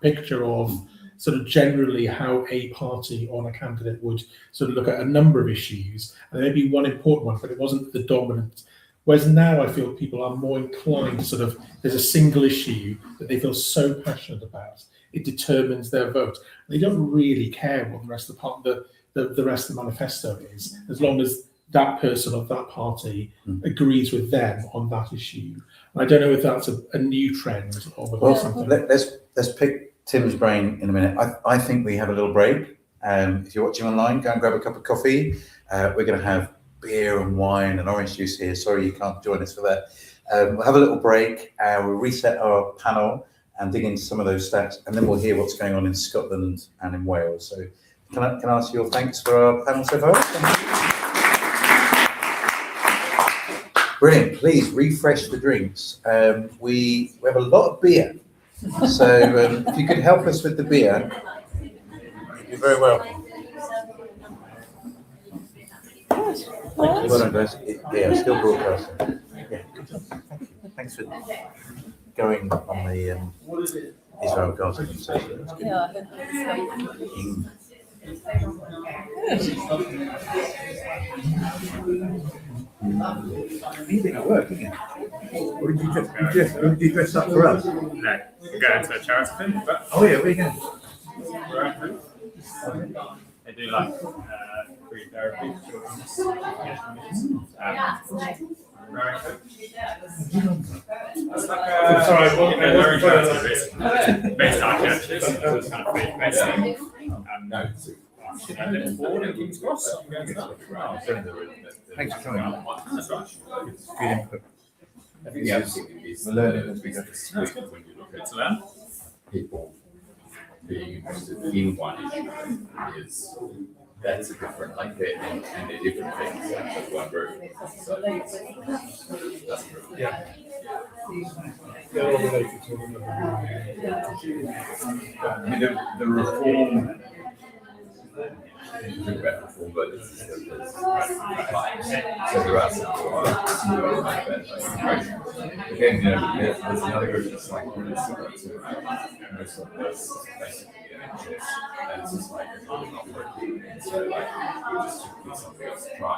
Speaker 6: picture of sort of generally how a party or a candidate would sort of look at a number of issues, and there may be one important one, but it wasn't the dominant. Whereas now I feel people are more inclined to sort of, there's a single issue that they feel so passionate about, it determines their vote. They don't really care what the rest of the rest of the manifesto is, as long as that person of that party agrees with them on that issue. And I don't know if that's a new trend or whether it's something.
Speaker 1: Let's pick Tim's brain in a minute. I think we have a little break. If you're watching online, go and grab a cup of coffee. We're going to have beer and wine and orange juice here. Sorry you can't join us for that. We'll have a little break. We'll reset our panel and dig into some of those stats, and then we'll hear what's going on in Scotland and in Wales. So can I ask your thanks for our panel so far? Thank you. Brilliant. Please refresh the drinks. We have a lot of beer. So if you could help us with the beer, you're very welcome. Well done, guys. Yeah, still broadcasting. Yeah, good job. Thank you. Thanks for going on the Israel Gaza conversation. That's good.
Speaker 7: Yeah, I hope
Speaker 1: You've been at work, haven't you? What did you do? You dress up for us?
Speaker 5: No, we're going to a charity thing, but
Speaker 1: Oh yeah, where are you going?
Speaker 5: we're at home. They do like free therapy for children. Right. That's like
Speaker 6: Sorry,
Speaker 5: they're interactive. Based on churches, so it's kind of faith-based thing.
Speaker 8: No,
Speaker 5: I live in Ford and King's Cross.
Speaker 1: Thanks for coming.
Speaker 5: That's right.
Speaker 1: Good input.
Speaker 8: I think the other thing is
Speaker 1: We're learning as we go.
Speaker 8: when you look
Speaker 5: Good
Speaker 8: at
Speaker 5: to learn.
Speaker 8: people being interested in one issue is that's a different, like and they're different things as one group. So that's true.
Speaker 6: Yeah. They're all related to one another.
Speaker 8: I mean, the reform. You think about reform, but it's so there are some who are like that. Again, there's another group that's like really similar to most of this, basically NHS, and it's just like not working, and so like we just get something else to try.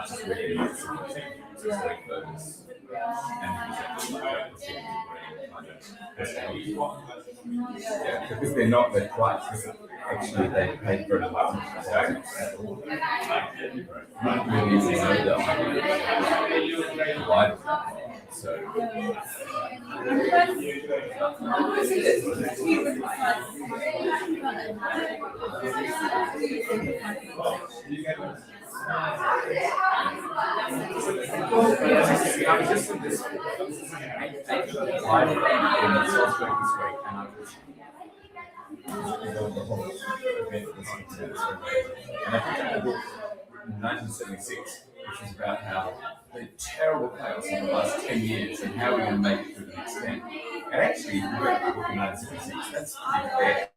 Speaker 8: Just really need something to like those, yeah, because they're quite, actually they pay very much attention to not really easy to know that why so and I think I book in 1976, which is about how the terrible chaos in the last 10 years and how we're going to make it to the next 10. And actually, if you read the book in 1976, that's pretty bad.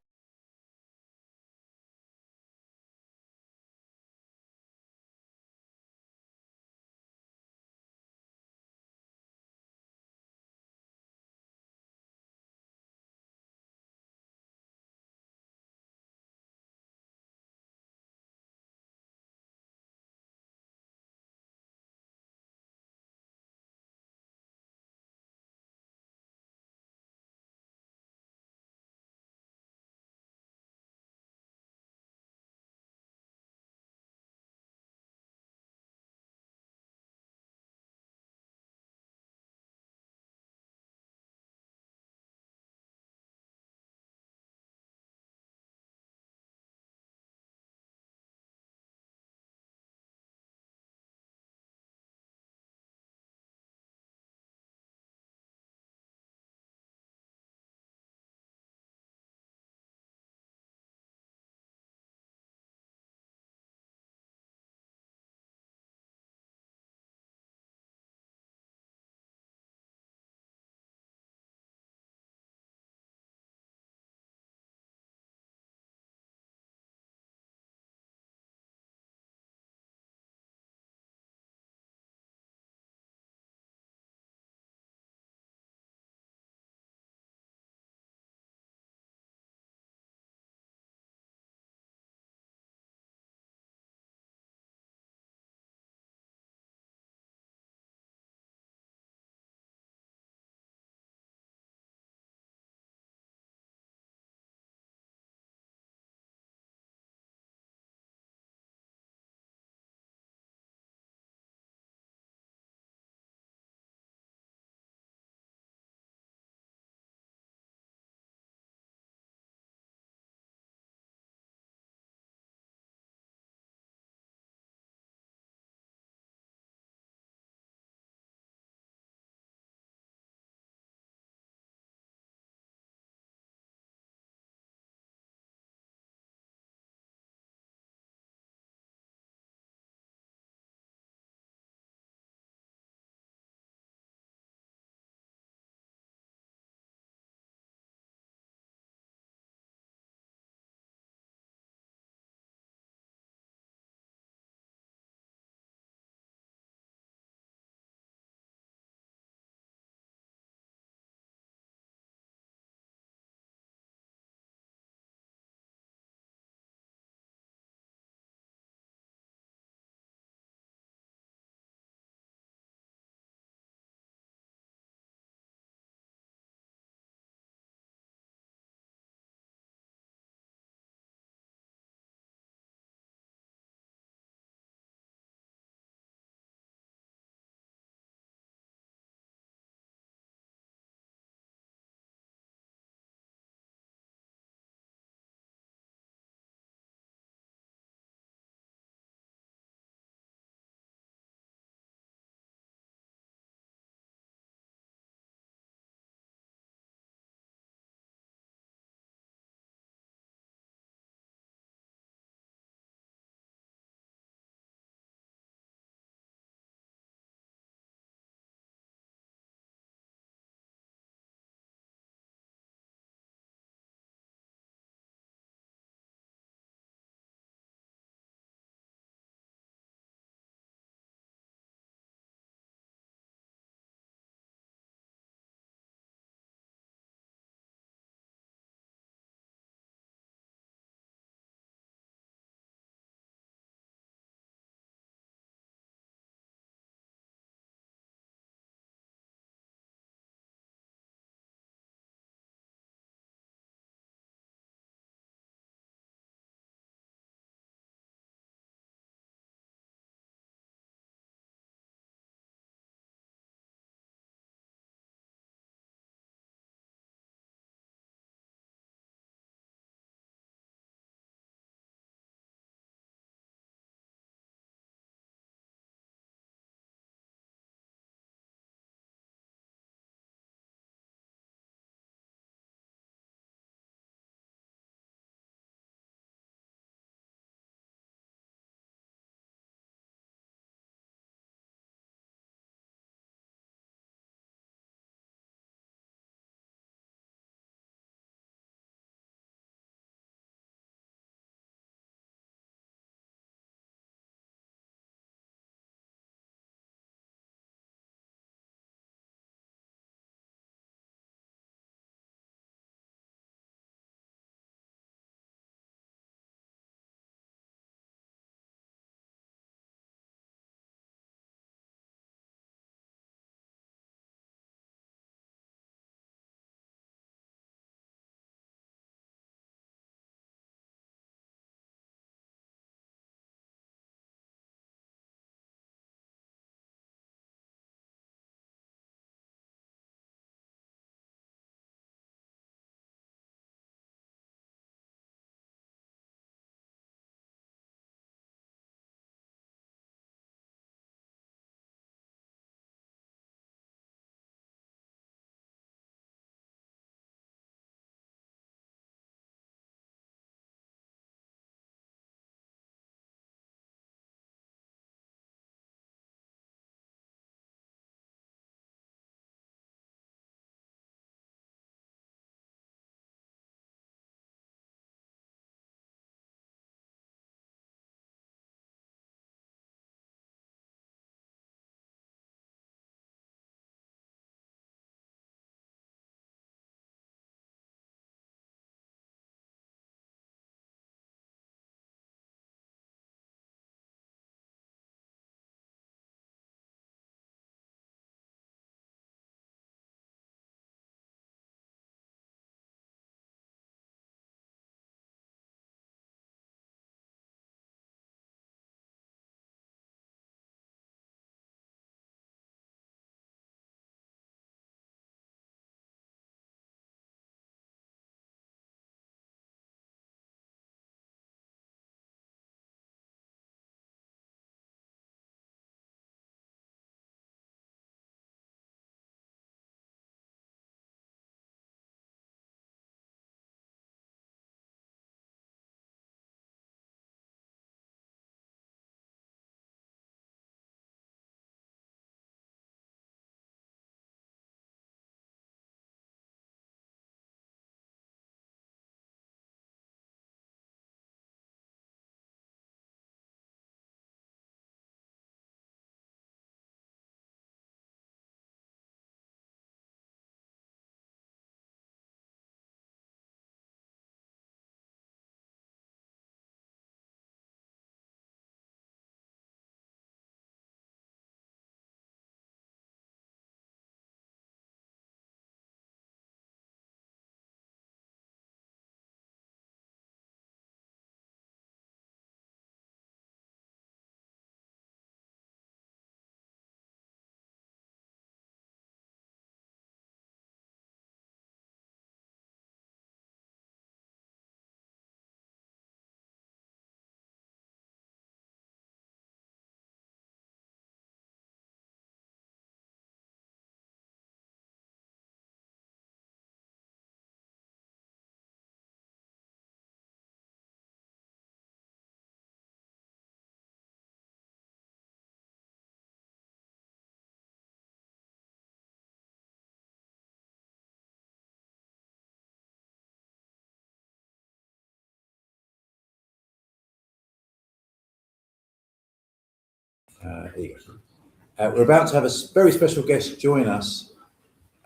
Speaker 1: We're about to have a very special guest join us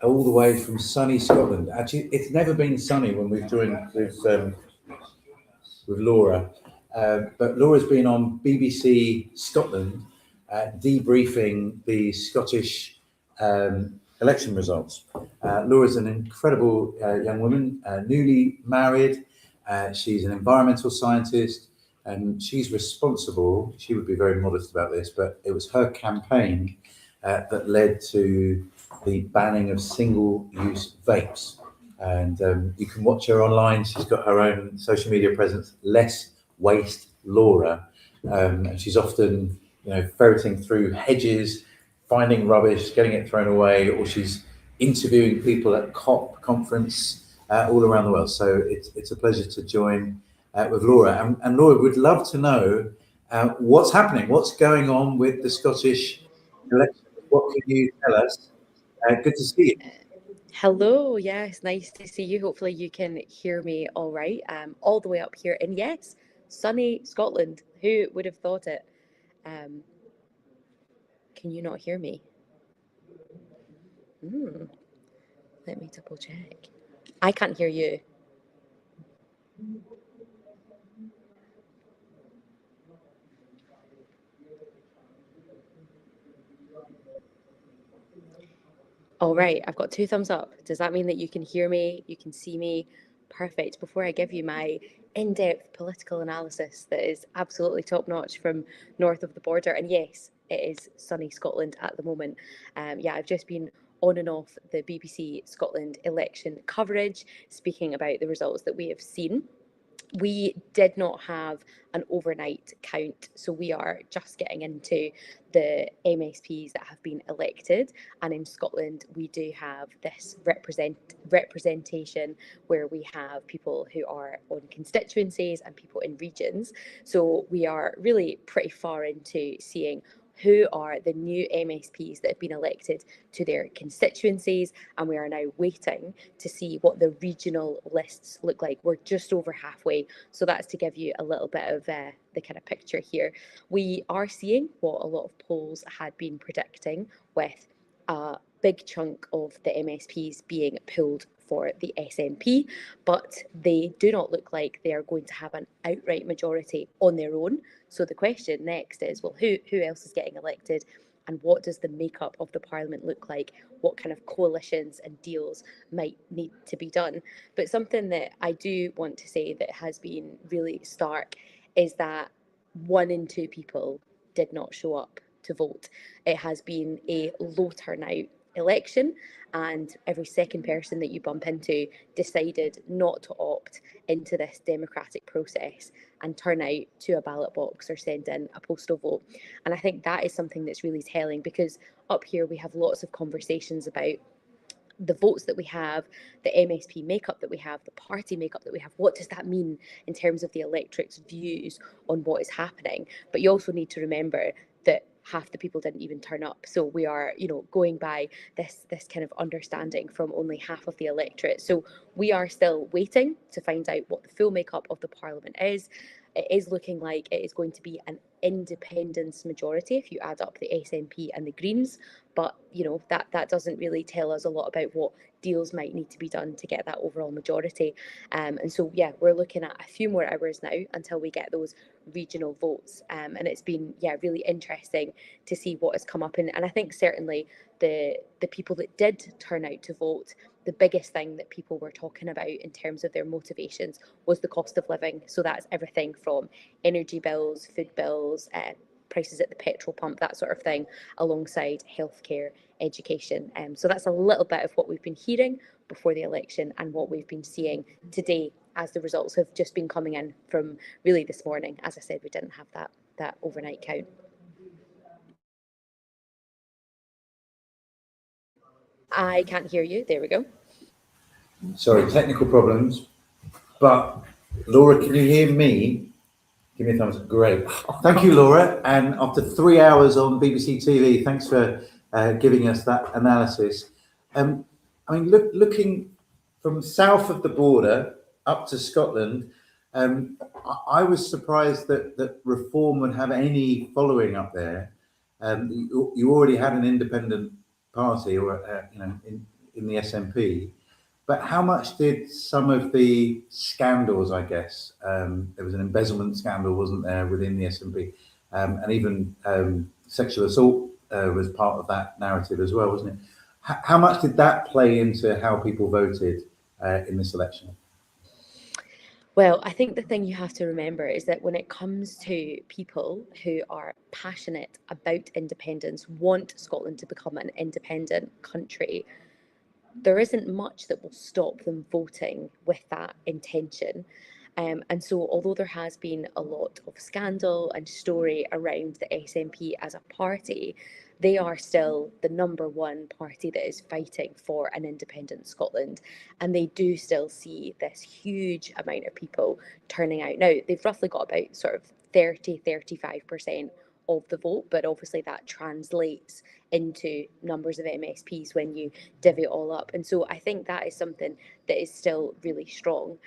Speaker 1: all the way from sunny Scotland. Actually, it's never been sunny when we've joined with Laura, but Laura's been on BBC Scotland debriefing the Scottish election results. Laura's an incredible young woman, newly married. She's an environmental scientist, and she's responsible. She would be very modest about this, but it was her campaign that led to the banning of single-use vapes. And you can watch her online. She's got her own social media presence, Less Waste Laura, and she's often, ferreting through hedges, finding rubbish, getting it thrown away, or she's interviewing people at COP conference all around the world. So it's a pleasure to join with Laura. And Laura, we'd love to know what's happening, what's going on with the Scottish election. What can you tell us? Good to see you.
Speaker 9: Hello, yes, nice to see you. Hopefully you can hear me all right. All the way up here in, yes, sunny Scotland. Who would have thought it? Can you not hear me? Let me double check. I can't hear you. All right, I've got 2 thumbs up. Does that mean that you can hear me? You can see me? Perfect. Before I give you my in-depth political analysis that is absolutely top-notch from north of the border, and yes, it is sunny Scotland at the moment. I've just been on and off the BBC Scotland election coverage, speaking about the results that we have seen. We did not have an overnight count, so we are just getting into the MSPs that have been elected. And in Scotland, we do have this representation where we have people who are on constituencies and people in regions. So we are really pretty far into seeing who are the new MSPs that have been elected to their constituencies, and we are now waiting to see what the regional lists look like. We're just over halfway, so that's to give you a little bit of the kind of picture here. We are seeing what a lot of polls had been predicting, with a big chunk of the MSPs being pulled for the SNP, but they do not look like they are going to have an outright majority on their own. So the question next is, well, who else is getting elected, and what does the makeup of the parliament look like? What kind of coalitions and deals might need to be done? But something that I do want to say that has been really stark is that 1 in 2 people did not show up to vote. It has been a low turnout election, and every second person that you bump into decided not to opt into this democratic process and turn out to a ballot box or send in a postal vote. And I think that is something that's really telling, because up here we have lots of conversations about the votes that we have, the MSP makeup that we have, the party makeup that we have. What does that mean in terms of the electorate's views on what is happening? But you also need to remember that half the people didn't even turn up. So we are, going by this kind of understanding from only half of the electorate. So we are still waiting to find out what the full makeup of the parliament is. It is looking like it is going to be an independence majority if you add up the SNP and the Greens, but that doesn't really tell us a lot about what deals might need to be done to get that overall majority. And so we're looking at a few more hours now until we get those regional votes, and it's been really interesting to see what has come up. And I think certainly the people that did turn out to vote, the biggest thing that people were talking about in terms of their motivations was the cost of living. So that's everything from energy bills, food bills, prices at the petrol pump, that sort of thing, alongside healthcare, education. So that's a little bit of what we've been hearing before the election and what we've been seeing today as the results have just been coming in from really this morning. As I said, we didn't have that overnight count. I can't hear you. There we go.
Speaker 1: Sorry, technical problems. But Laura, can you hear me? Give me a thumbs up. Great. Thank you, Laura. And after 3 hours on BBC TV, thanks for giving us that analysis. Looking from south of the border up to Scotland, I was surprised that Reform would have any following up there. you already had an independent party, or in the SNP. But how much did some of the scandals, I guess, there was an embezzlement scandal, wasn't there, within the SNP, and even sexual assault was part of that narrative as well, wasn't it? How much did that play into how people voted in this election?
Speaker 9: Well, I think the thing you have to remember is that when it comes to people who are passionate about independence, want Scotland to become an independent country, there isn't much that will stop them voting with that intention. And so, although there has been a lot of scandal and story around the SNP as a party, they are still the number one party that is fighting for an independent Scotland. And they do still see this huge amount of people turning out. Now, they've roughly got about sort of 35% of the vote, but obviously that translates into numbers of MSPs when you divvy it all up. And so I think that is something that is still really strong.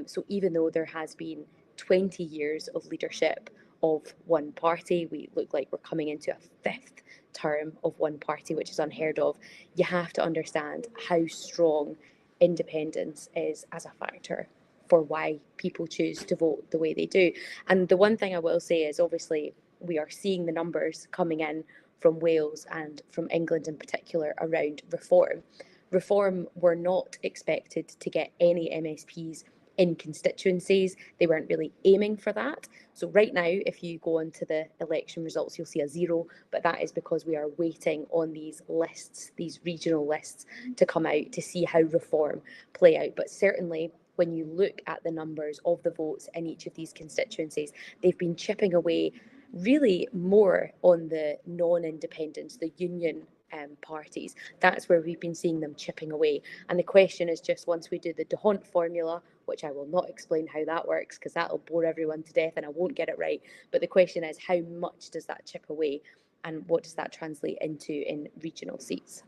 Speaker 9: So even though there has been 20 years of leadership of one party, we look like we're coming into a fifth term of one party, which is unheard of. You have to understand how strong independence is as a factor for why people choose to vote the way they do. And the one thing I will say is, obviously, we are seeing the numbers coming in from Wales and from England in particular around reform. Reform were not expected to get any MSPs in constituencies. They weren't really aiming for that. So right now, if you go into the election results, you'll see a 0, but that is because we are waiting on these lists, these regional lists, to come out to see how reform play out. But certainly, when you look at the numbers of the votes in each of these constituencies, they've been chipping away really more on the non-independents, the union parties. That's where we've been seeing them chipping away. And the question is just, once we do the D'Hondt formula, which I will not explain how that works because that'll bore everyone to death and I won't get it right. But the question is, how much does that chip away and what does that translate into in regional seats?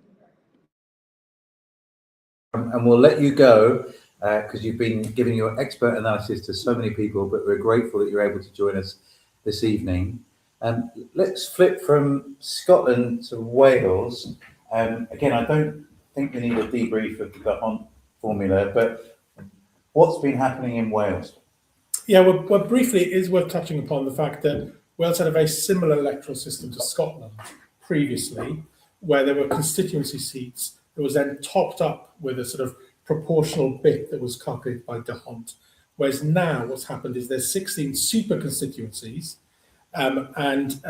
Speaker 1: And we'll let you go because you've been giving your expert analysis to so many people, but we're grateful that you're able to join us this evening. Let's flip from Scotland to Wales. Again, I don't think we need a debrief of the D'Hondt formula, but what's been happening in Wales?
Speaker 6: Yeah, well, briefly, it is worth touching upon the fact that Wales had a very similar electoral system to Scotland previously, where there were constituency seats that was then topped up with a sort of proportional bit that was copied by D'Hondt. Whereas now what's happened is there's 16 super constituencies, and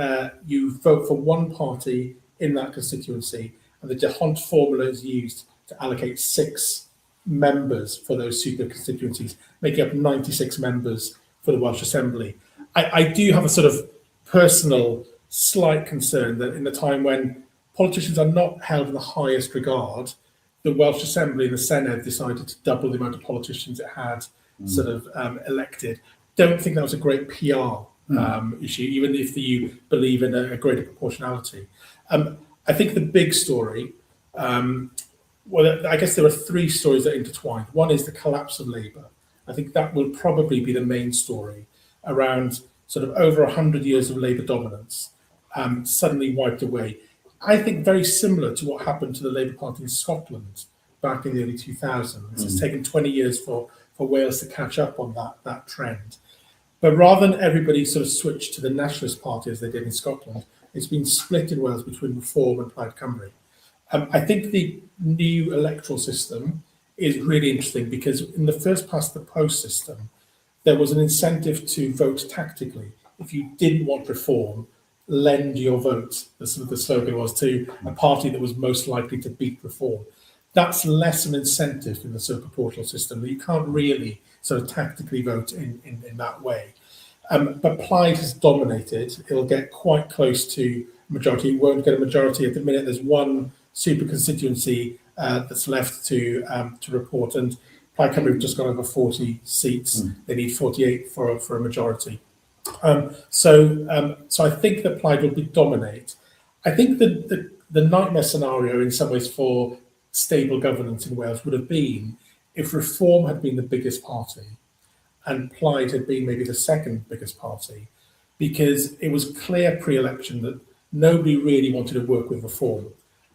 Speaker 6: you vote for one party in that constituency, and the D'Hondt formula is used to allocate 6 members for those super constituencies, making up 96 members for the Welsh Assembly. I do have a sort of personal slight concern that in the time when politicians are not held in the highest regard, the Welsh Assembly and the Senedd decided to double the amount of politicians it had sort of elected. Don't think that was a great PR issue, even if you believe in a greater proportionality. I think the big story, well, I guess there are 3 stories that intertwine. One is the collapse of Labour. I think that will probably be the main story around sort of over 100 years of Labour dominance suddenly wiped away. I think very similar to what happened to the Labour Party in Scotland back in the early 2000s. It's taken 20 years for Wales to catch up on that trend. But rather than everybody sort of switch to the Nationalist Party as they did in Scotland, it's been split in Wales between Reform and Plaid Cymru. I think the new electoral system is really interesting because in the first past the post system, there was an incentive to vote tactically. If you didn't want reform, lend your vote, the slogan was, to a party that was most likely to beat reform. That's less an incentive in the sort of proportional system. You can't really sort of tactically vote in that way. But Plaid has dominated. It'll get quite close to majority. It won't get a majority at the minute. There's one super constituency that's left to report, and Plaid Cymru have just got over 40 seats. They need 48 for a majority. So I think that Plaid will dominate. I think the nightmare scenario in some ways for stable governance in Wales would have been if Reform had been the biggest party and Plaid had been maybe the second biggest party, because it was clear pre-election that nobody really wanted to work with Reform.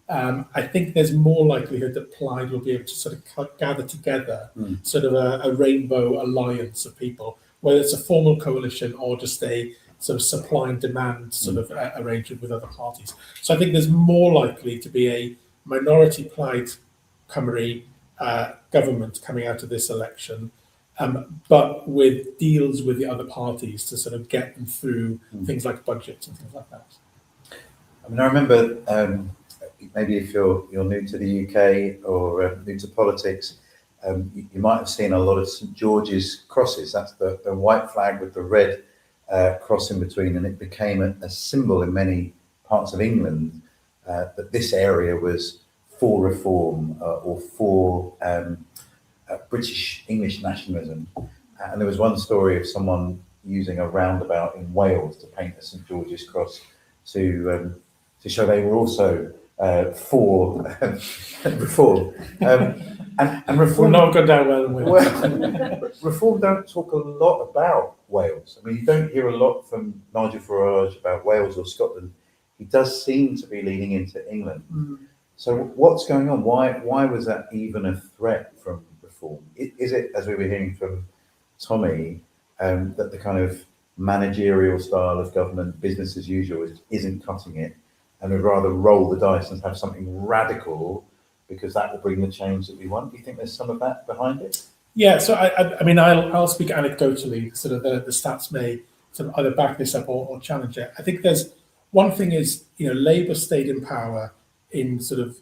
Speaker 6: I think there's more likelihood that Plaid will be able to sort of gather together sort of a rainbow alliance of people, whether it's a formal coalition or just a sort of supply and demand sort of arrangement with other parties. So I think there's more likely to be a minority Plaid Cymru government coming out of this election, but with deals with the other parties to sort of get them through things like budgets and things like that.
Speaker 1: I mean, I remember maybe if you're new to the UK or new to politics, you might have seen a lot of St George's crosses. That's the white flag with the red cross in between, and it became a symbol in many parts of England that this area was for reform or for British English nationalism. And there was one story of someone using a roundabout in Wales to paint a St George's cross to show they were also for reform. And reform
Speaker 6: will not go down well in Wales.
Speaker 1: Well, Reform don't talk a lot about Wales. I mean, you don't hear a lot from Nigel Farage about Wales or Scotland. He does seem to be leaning into England. So what's going on? Why was that even a threat from Reform? Is it, as we were hearing from Tommy, that the kind of managerial style of government, business as usual, isn't cutting it, and would rather roll the dice and have something radical because that will bring the change that we want? Do you think there's some of that behind it?
Speaker 6: Yeah, so I mean, I'll speak anecdotally. Sort of the stats may sort of either back this up or challenge it. I think there's one thing is, Labour stayed in power in sort of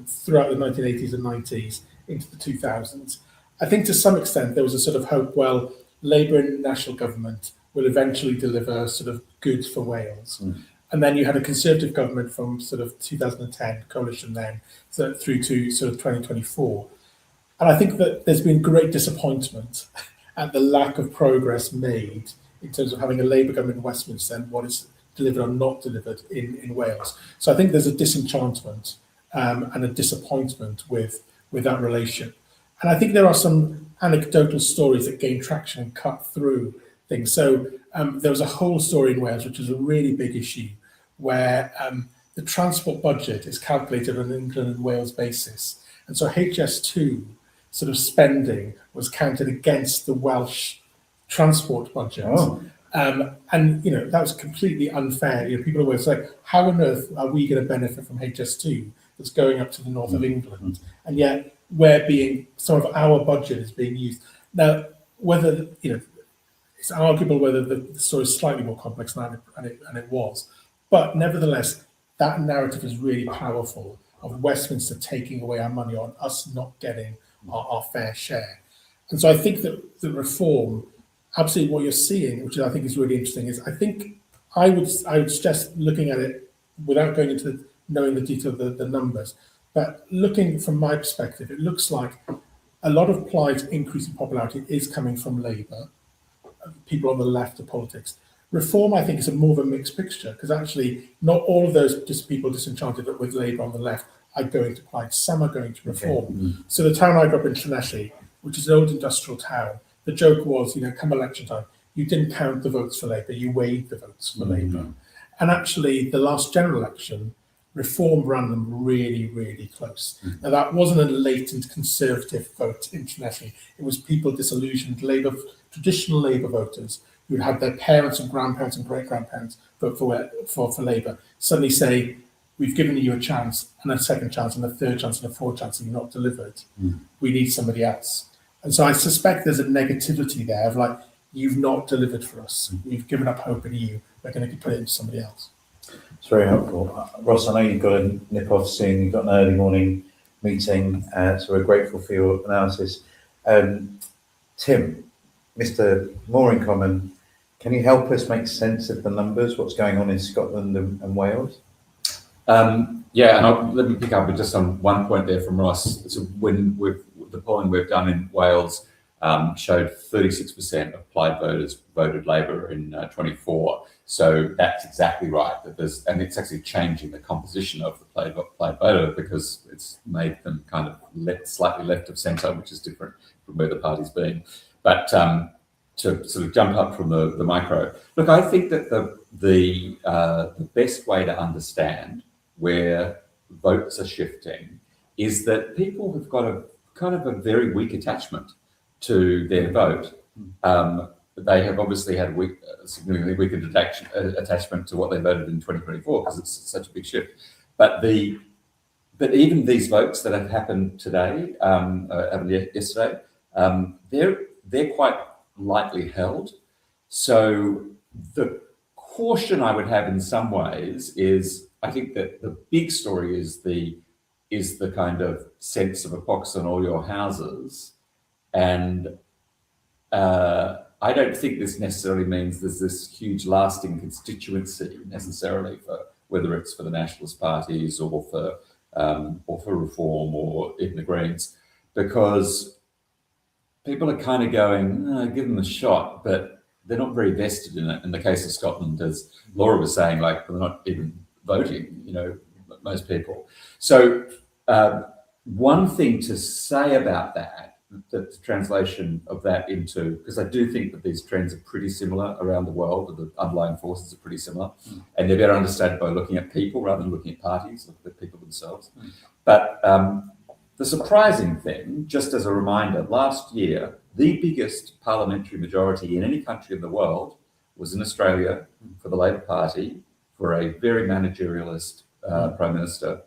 Speaker 6: throughout the 1980s and 90s into the 2000s. I think to some extent there was a sort of hope, well, Labour in national government will eventually deliver sort of goods for Wales. And then you had a Conservative government from sort of 2010, coalition then, through to sort of 2024. And I think that there's been great disappointment at the lack of progress made in terms of having a Labour government in Westminster and what is delivered or not delivered in Wales. So I think there's a disenchantment and a disappointment with that relation. And I think there are some anecdotal stories that gain traction and cut through things. So there was a whole story in Wales, which was a really big issue, where the transport budget is calculated on an England and Wales basis. And so HS2 sort of spending was counted against the Welsh transport budget. And, that was completely unfair. People always say, how on earth are we going to benefit from HS2 that's going up to the north of England? And yet some of our budget is being used. Now, whether, it's arguable whether the story is slightly more complex than it was. But nevertheless, that narrative is really powerful of Westminster taking away our money on us not getting our fair share. And so I think that the Reform, absolutely what you're seeing, which I think is really interesting, is I would suggest looking at it without going into knowing the detail of the numbers, but looking from my perspective, it looks like a lot of Plaid's increase in popularity is coming from Labour, people on the left of politics. Reform, I think, is more of a mixed picture, because actually not all of those people disenchanted with Labour on the left are going to Plaid. Some are going to Reform. Okay. So the town I grew up in, Llanelli, which is an old industrial town, the joke was, come election time, you didn't count the votes for Labour, you weighed the votes for Labour. And actually, the last general election, Reform ran them really, really close. Now, that wasn't a latent Conservative vote in Llanelli. It was people disillusioned, traditional Labour voters who had their parents and grandparents and great-grandparents vote for Labour, suddenly say, we've given you a chance, and a second chance, and a third chance, and a fourth chance, and you've not delivered. We need somebody else. And so I suspect there's a negativity there of like, you've not delivered for us. We've given up hope in you. We're going to put it into somebody else.
Speaker 1: It's very helpful. Ross, I know you've got to nip off soon. You've got an early morning meeting, so we're grateful for your analysis. Tim, Mr. More in Common, can you help us make sense of the numbers, what's going on in Scotland and Wales?
Speaker 8: Let me pick up just on one point there from Ross. So when the polling we've done in Wales showed 36% of Plaid voters voted Labour in 24. So that's exactly right. And it's actually changing the composition of the Plaid voter, because it's made them kind of slightly left of centre, which is different from where the party's been. But
Speaker 10: to sort of jump up from the micro. Look, I think that the best way to understand where votes are shifting is that people have got a kind of a very weak attachment to their vote. They have obviously had a significantly weaker attachment to what they voted in 2024 because it's such a big shift. But even these votes that have happened today, happened yesterday, they're quite lightly held. So the caution I would have in some ways is I think that the big story is the kind of sense of a pox on all your houses, and I don't think this necessarily means there's this huge lasting constituency necessarily for whether it's for the nationalist parties or for Reform or even the Greens, because people are kind of going, give them a shot, but they're not very vested in it. In the case of Scotland, as Laura was saying, like they're not even voting, most people. So one thing to say about that, the translation of that into, because I do think that these trends are pretty similar around the world, the underlying forces are pretty similar, and they're better understood by looking at people rather than looking at parties, looking at people themselves. But the surprising thing, just as a reminder, last year, the biggest parliamentary majority in any country in the world was in Australia for the Labor Party, for a very managerialist Prime Minister.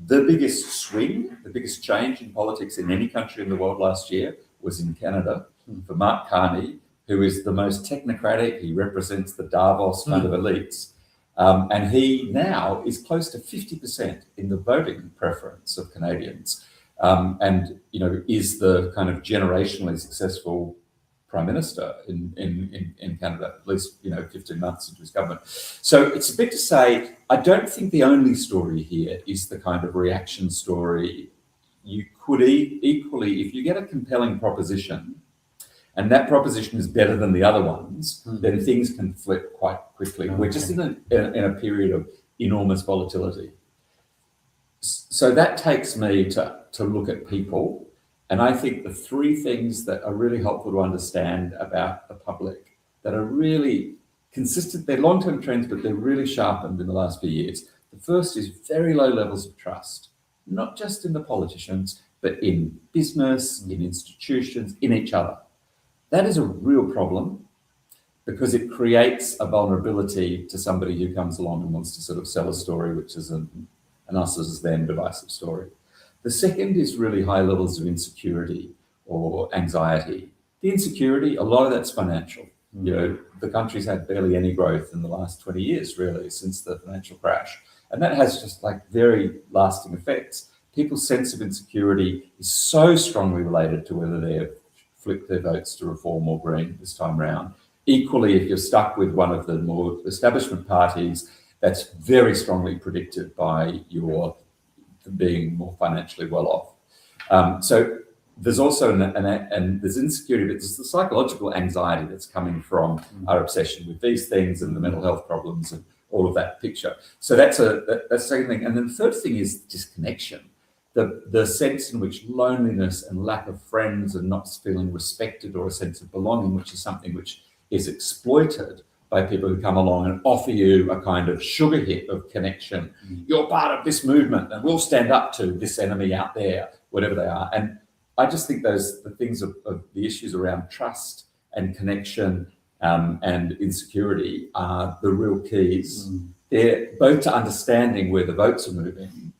Speaker 10: The biggest swing, the biggest change in politics in any country in the world last year was in Canada for Mark Carney, who is the most technocratic. He represents the Davos kind of elites. And he now is close to 50% in the voting preference of Canadians. And, is the kind of generationally successful Prime Minister in Canada, at least, 15 months into his government. So it's a bit to say, I don't think the only story here is the kind of reaction story. You could equally, if you get a compelling proposition, and that proposition is better than the other ones, then things can flip quite quickly. We're just in a period of enormous volatility. So that takes me to look at people. And I think the three things that are really helpful to understand about the public that are really consistent, they're long-term trends, but they're really sharpened in the last few years. The first is very low levels of trust, not just in the politicians, but in business, in institutions, in each other. That is a real problem because it creates a vulnerability to somebody who comes along and wants to sort of sell a story, which is an us versus them divisive story. The second is really high levels of insecurity or anxiety. The insecurity, a lot of that's financial. The country's had barely any growth in the last 20 years, really, since the financial crash. And that has just very lasting effects. People's sense of insecurity is so strongly related to whether they've flipped their votes to Reform or Green this time round. Equally, if you're stuck with one of the more establishment parties, that's very strongly predicted by your being more financially well off. So there's also and there's insecurity, but there's the psychological anxiety that's coming from our obsession with these things and the mental health problems and all of that picture. So that's the second thing. And then the third thing is disconnection. The sense in which loneliness and lack of friends and not feeling respected or a sense of belonging, which is something which is exploited by people who come along and offer you a kind of sugar hit of connection. You're part of this movement and we'll stand up to this enemy out there, whatever they are. And I just think the things of the issues around trust and connection and insecurity are the real keys. They're both to understanding where the votes are moving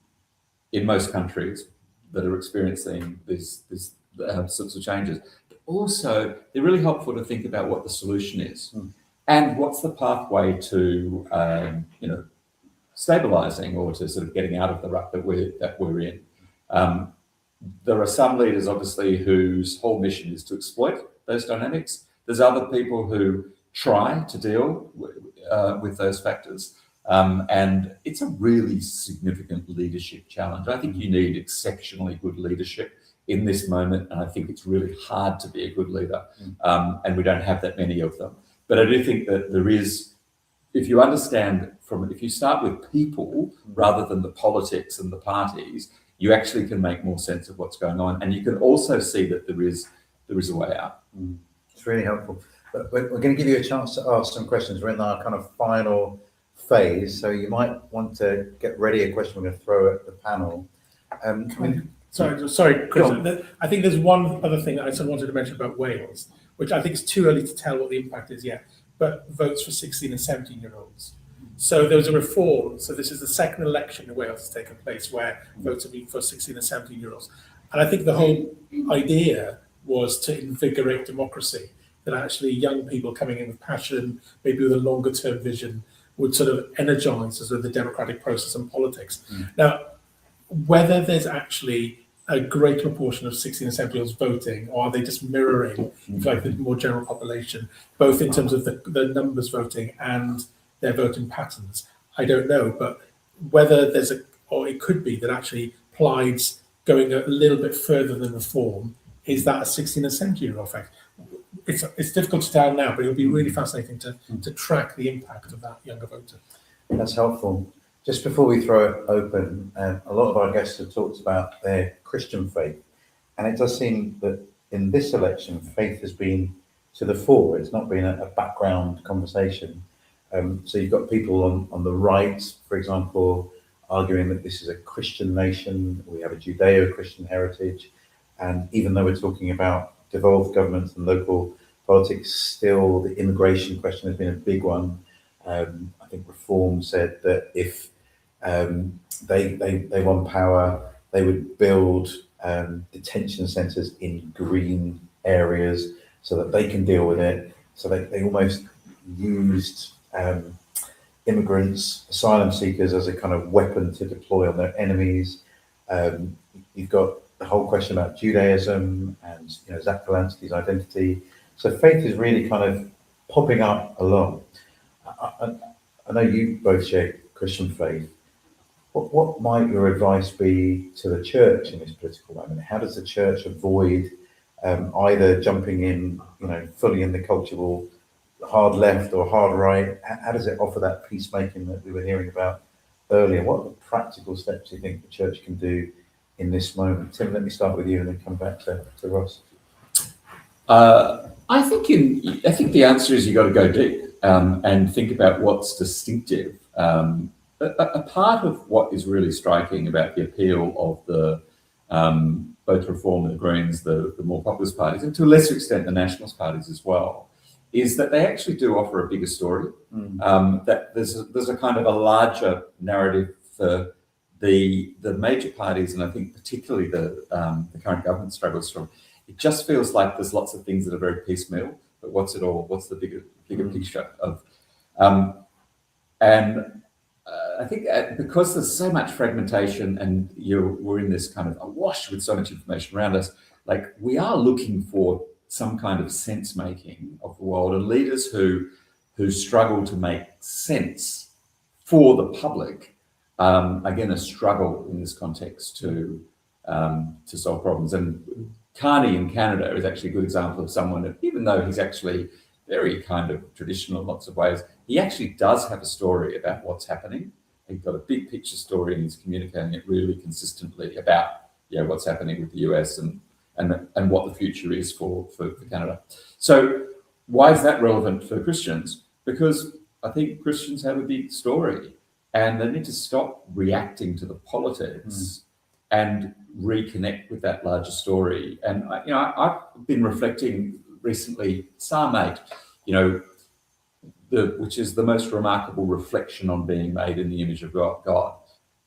Speaker 10: in most countries that are experiencing these sorts of changes. But also, they're really helpful to think about what the solution is. And what's the pathway to, stabilising or to sort of getting out of the rut that we're in? There are some leaders, obviously, whose whole mission is to exploit those dynamics. There's other people who try to deal with those factors. And it's a really significant leadership challenge. I think you need exceptionally good leadership in this moment. And I think it's really hard to be a good leader. And we don't have that many of them. But I do think that there is, if you understand if you start with people rather than the politics and the parties, you actually can make more sense of what's going on. And you can also see that there is a way out.
Speaker 1: It's really helpful. But we're going to give you a chance to ask some questions. We're in our kind of final phase, so you might want to get ready a question we're going to throw at the panel.
Speaker 6: Sorry, Chris.
Speaker 1: Go
Speaker 6: I think there's one other thing that I wanted to mention about Wales, which I think it's too early to tell what the impact is yet, but votes for 16 and 17-year-olds. So there was a reform. So this is the second election in Wales that's taken place where votes have been for 16 and 17-year-olds. And I think the whole idea was to invigorate democracy, that actually young people coming in with passion, maybe with a longer term vision, would sort of energize us with the democratic process and politics. Now, whether there's actually a great proportion of 16 and 17-year-olds voting, or are they just mirroring, if like, the more general population, both in terms of the numbers voting and their voting patterns, I don't know. But whether there's or it could be that actually Plaid's going a little bit further than reform, is that a 16 and 17-year-old effect? It's difficult to tell now, but it would be really fascinating to track the impact of that younger voter.
Speaker 1: That's helpful. Just before we throw it open, a lot of our guests have talked about their Christian faith, and it does seem that in this election, faith has been to the fore. It's not been a background conversation. So you've got people on the right, for example, arguing that this is a Christian nation. We have a Judeo-Christian heritage, and even though we're talking about devolved governments and local politics, still the immigration question has been a big one. I think Reform said that if they won power, they would build detention centres in green areas so that they can deal with it. So they almost used immigrants, asylum seekers, as a kind of weapon to deploy on their enemies. You've got the whole question about Judaism and Zach Polanski's identity. So faith is really kind of popping up along. I know you both share Christian faith. What might your advice be to the church in this political moment? How does the church avoid either jumping in, fully in the cultural hard left or hard right? How does it offer that peacemaking that we were hearing about earlier? What are the practical steps you think the church can do in this moment? Tim, let me start with you and then come back to Ross.
Speaker 10: I think the answer is you got to go deep and think about what's distinctive. A part of what is really striking about the appeal of the both Reform and the Greens, the more populist parties, and to a lesser extent the nationalist parties as well, is that they actually do offer a bigger story. That there's a kind of a larger narrative for the major parties, and I think particularly the current government struggles from. It just feels like there's lots of things that are very piecemeal, but what's the bigger picture of? I think because there's so much fragmentation and we're in this kind of awash with so much information around us, like we are looking for some kind of sense making of the world, and leaders who struggle to make sense for the public. Again, a struggle in this context to solve problems. And Carney in Canada is actually a good example of someone that, even though he's actually very kind of traditional in lots of ways, he actually does have a story about what's happening. He's got a big picture story and he's communicating it really consistently about what's happening with the US and what the future is for Canada. So why is that relevant for Christians? Because I think Christians have a big story and they need to stop reacting to the politics and reconnect with that larger story. And I've been reflecting recently, Psalm 8, which is the most remarkable reflection on being made in the image of God,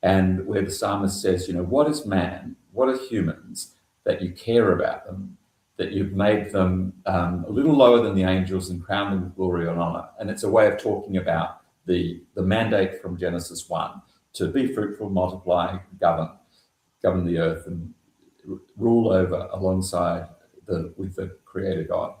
Speaker 10: and where the psalmist says, what is man? What are humans that you care about them, that you've made them a little lower than the angels and crowned them with glory and honor? And it's a way of talking about the mandate from Genesis 1 to be fruitful, multiply, govern the earth and rule over alongside with the Creator God.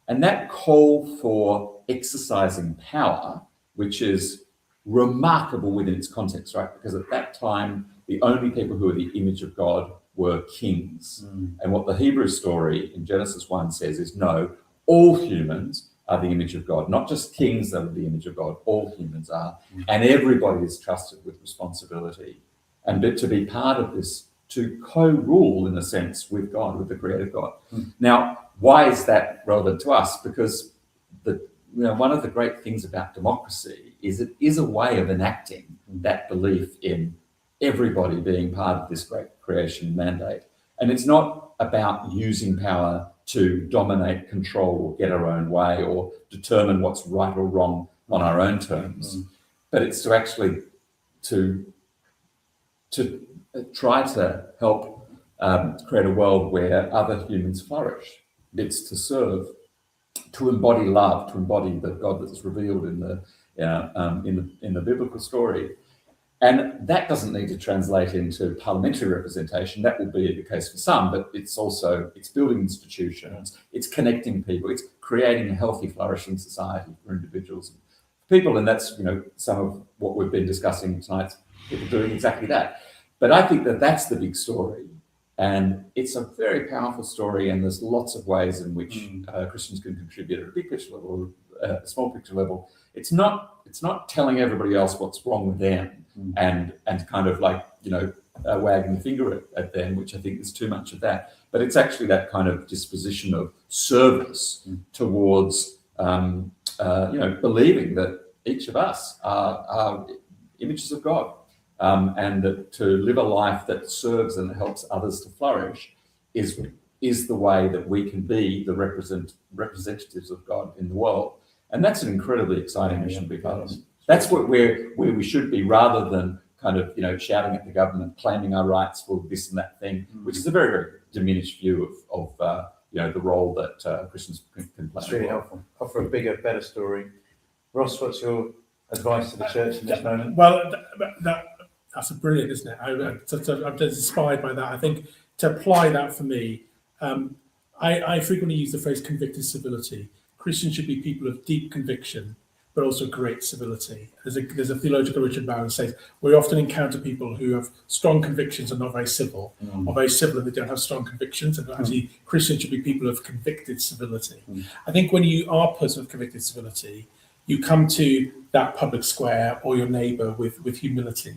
Speaker 10: And that call for exercising power, which is remarkable within its context, right? Because at that time, the only people who were the image of God were kings. And what the Hebrew story in Genesis 1 says is, no, all humans are the image of God, not just kings that are the image of God, all humans are. And everybody is trusted with responsibility. And to be part of this, to co-rule in a sense with God, with the creative God. Now, why is that relevant to us? Because one of the great things about democracy is it is a way of enacting that belief in everybody being part of this great creation mandate. And it's not about using power to dominate, control, or get our own way, or determine what's right or wrong on our own terms, but it's to actually to try to help create a world where other humans flourish. It's to serve, to embody love, to embody the God that's revealed in the biblical story. And that doesn't need to translate into parliamentary representation. That will be the case for some, but it's building institutions, it's connecting people, it's creating a healthy, flourishing society for individuals and people. And that's, some of what we've been discussing tonight, people doing exactly that. But I think that that's the big story. And it's a very powerful story, and there's lots of ways in which Christians can contribute at a big picture level, a small picture level. It's not telling everybody else what's wrong with them and kind of like, wagging the finger at them, which I think there's too much of that. But it's actually that kind of disposition of service towards, believing that each of us are images of God. And that to live a life that serves and helps others to flourish is the way that we can be the representatives of God in the world. And that's an incredibly exciting mission to be part of. That's where we should be, rather than kind of, shouting at the government, claiming our rights for this and that thing, which is a very, very diminished view of the role that Christians can play.
Speaker 1: It's really helpful. Offer a bigger, better story. Ross, what's your advice to the church in this moment?
Speaker 6: Well, that's a brilliant, isn't it? I'm just inspired by that. I think to apply that for me, I frequently use the phrase convicted civility. Christians should be people of deep conviction, but also great civility. There's a theologian, Richard Bowen, who says we often encounter people who have strong convictions and not very civil, or very civil and they don't have strong convictions. And actually, Christians should be people of convicted civility. I think when you are a person of convicted civility, you come to that public square or your neighbour with humility.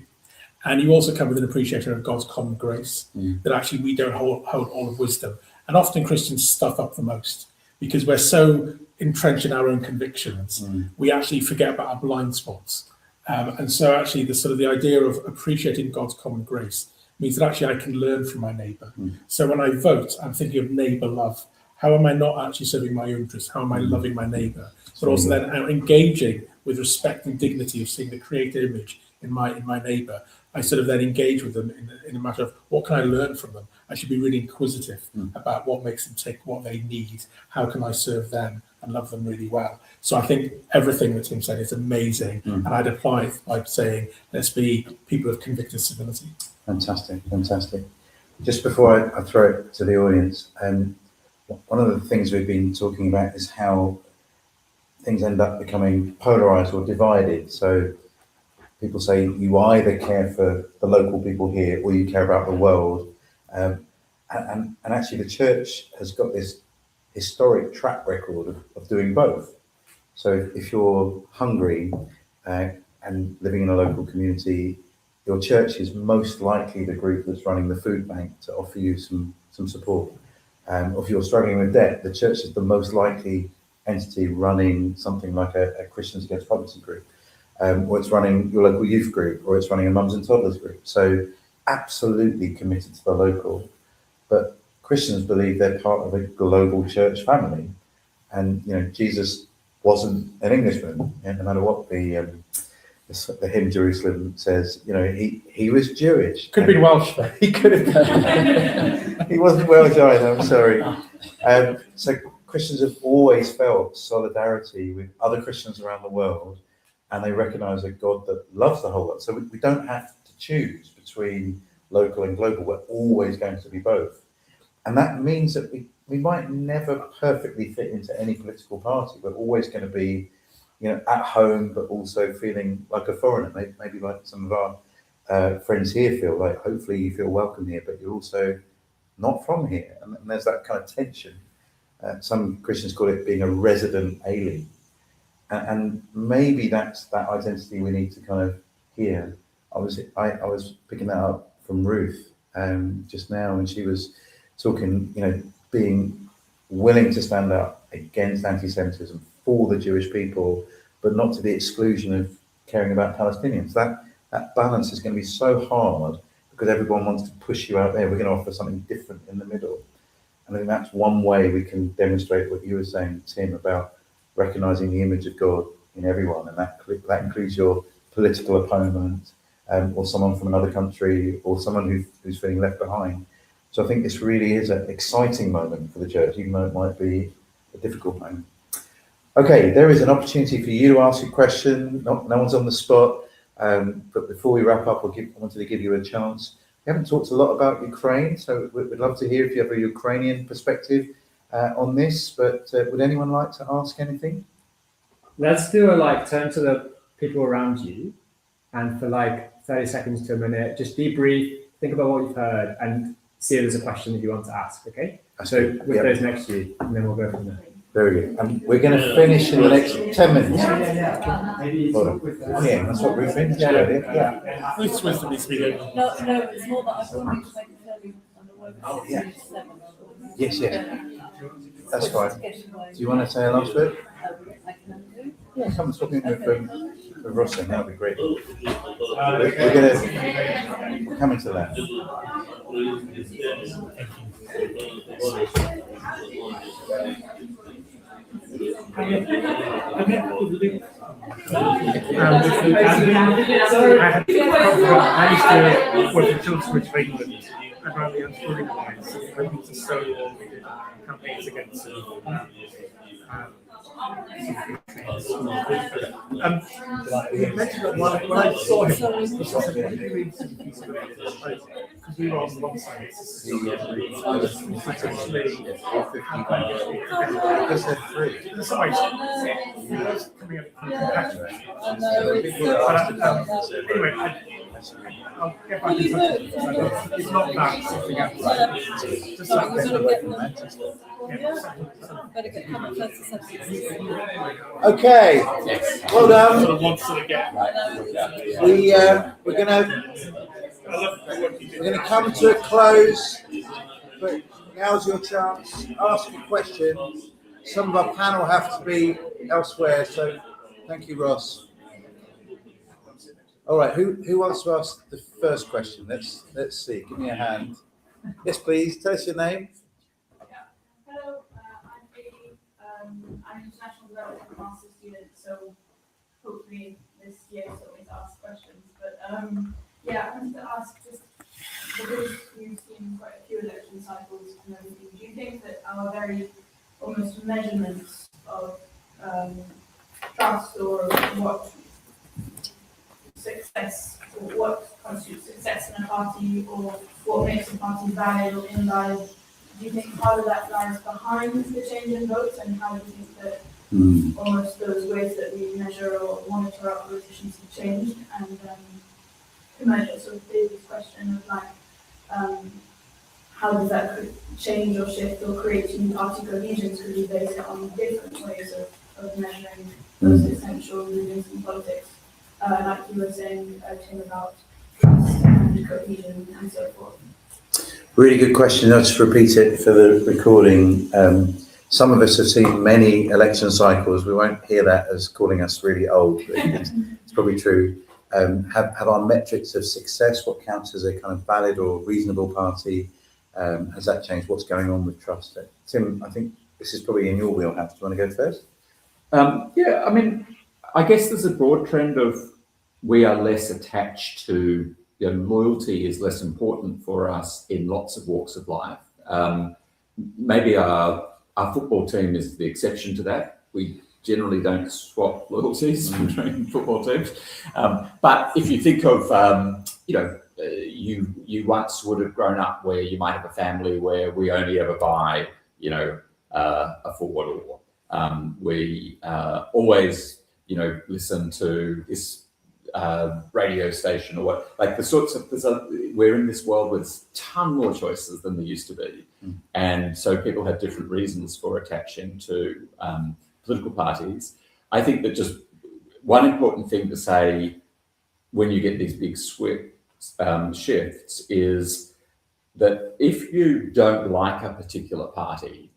Speaker 6: And you also come with an appreciation of God's common grace, that actually we don't hold all of wisdom. And often Christians stuff up the most because we're so entrenched in our own convictions, we actually forget about our blind spots. And so actually the idea of appreciating God's common grace means that actually I can learn from my neighbour. So when I vote, I'm thinking of neighbour love. How am I not actually serving my own interests? How am I loving my neighbour? But also then engaging with respect and dignity of seeing the created image in my neighbour. I sort of then engage with them in a matter of what can I learn from them? I should be really inquisitive about what makes them tick, what they need, how can I serve them and love them really well. So I think everything that Tim said is amazing, and I'd apply it by saying, let's be people of convicted civility.
Speaker 1: Fantastic. Just before I throw it to the audience, one of the things we've been talking about is how things end up becoming polarised or divided. So people say you either care for the local people here or you care about the world. And actually the church has got this historic track record of doing both. So if you're hungry and living in a local community, your church is most likely the group that's running the food bank to offer you some support. If you're struggling with debt, the church is the most likely entity running something like a Christians Against Poverty group. Or it's running your local youth group, or it's running a mums and toddlers group. So absolutely committed to the local. But Christians believe they're part of a global church family. And, Jesus wasn't an Englishman, no matter what the hymn Jerusalem says. He was Jewish.
Speaker 6: Could have been Welsh.
Speaker 1: He could have been. He wasn't Welsh either, I'm sorry. So Christians have always felt solidarity with other Christians around the world, and they recognise a God that loves the whole world. So we don't have to choose between local and global. We're always going to be both. And that means that we might never perfectly fit into any political party. We're always going to be, at home, but also feeling like a foreigner, maybe like some of our friends here feel. Like, hopefully you feel welcome here, but you're also not from here. And there's that kind of tension. Some Christians call it being a resident alien. And maybe that's that identity we need to kind of hear. I was picking that up from Ruth just now, and she was talking, being willing to stand up against anti-Semitism, for the Jewish people, but not to the exclusion of caring about Palestinians. That balance is going to be so hard because everyone wants to push you out there. We're going to offer something different in the middle. And I think that's one way we can demonstrate what you were saying, Tim, about recognizing the image of God in everyone. And that includes your political opponent, or someone from another country, or someone who's feeling left behind. So I think this really is an exciting moment for the church, even though it might be a difficult moment. Okay, there is an opportunity for you to ask a question. No one's on the spot. But before we wrap up, I wanted to give you a chance. We haven't talked a lot about Ukraine, so we'd love to hear if you have a Ukrainian perspective on this. But would anyone like to ask anything?
Speaker 11: Let's do a turn to the people around you, and for 30 seconds to a minute, just be brief, think about what you've heard, and see if there's a question that you want to ask. Okay. So with those next to you, and then we'll go from there.
Speaker 1: Very good. And we're going to finish in the next 10 minutes.
Speaker 11: Maybe
Speaker 1: Hold on. Yeah, that's what we're finished. Yeah.
Speaker 6: Ruth's wisdom needs to be there.
Speaker 7: No, it's more that I've wanted to make a fairly underwhelming.
Speaker 1: Oh, yeah. Yes, yeah. That's fine. Do you want to say a last word?
Speaker 7: I can do.
Speaker 1: Yeah, come and talk in with Ross, and that would be great. We're coming to that.
Speaker 6: I used to work in Children's of England and run the Unschooling Alliance, hoping to Stonewall campaigns against you mentioned that when I saw him, he was a really interesting piece of evidence, because we were on one side,
Speaker 1: Because they're free.
Speaker 6: in some ways, he was coming up from compassion. Anyway, I'll get back in touch with you. It's not that, something else. Just that.
Speaker 7: Better get common sense assessments.
Speaker 1: Okay, well done.
Speaker 6: Sort of wants to get.
Speaker 1: We're gonna come to a close, but now's your chance. Ask a question. Some of our panel have to be elsewhere, so thank you, Ross. All right, who wants to ask the first question? Let's see. Give me a hand. Yes, please. Tell us your name.
Speaker 4: Hello, I'm an international development master's student, so hopefully this year is always ask questions. But I wanted to ask, just because you've seen quite a few election cycles and everything, do you think that our very almost measurements of trust, or what success, or what constitutes success in a party, or what makes a party valid or invalid, do you think part of that lies behind the change in votes, and how do you think that almost those ways that we measure or monitor our politicians have changed? And to measure sort of David's question of how does that change or shift or create new party cohesions? Could we base it on different ways of measuring those essential movements in politics? Like you were saying, Tim, about trust and cohesion and so forth.
Speaker 1: Really good question. I'll just repeat it for the recording. Some of us have seen many election cycles. We won't hear that as calling us really old, but it's probably true. Have our metrics of success, what counts as a kind of valid or reasonable party, has that changed? What's going on with trust? Tim, I think this is probably in your wheelhouse. Do you want to go first?
Speaker 10: Yeah, I mean, I guess there's a broad trend of we are less attached to, loyalty is less important for us in lots of walks of life. Maybe our football team is the exception to that. We generally don't swap loyalties between football teams. But if you think of, you once would have grown up where you might have a family where we only ever buy, a Ford, or we always, listen to this radio station, or what, like the sorts of, we're in this world with a ton more choices than there used to be. And so people have different reasons for attaching to political parties. I think that just one important thing to say when you get these big shifts is that if you don't like a particular party,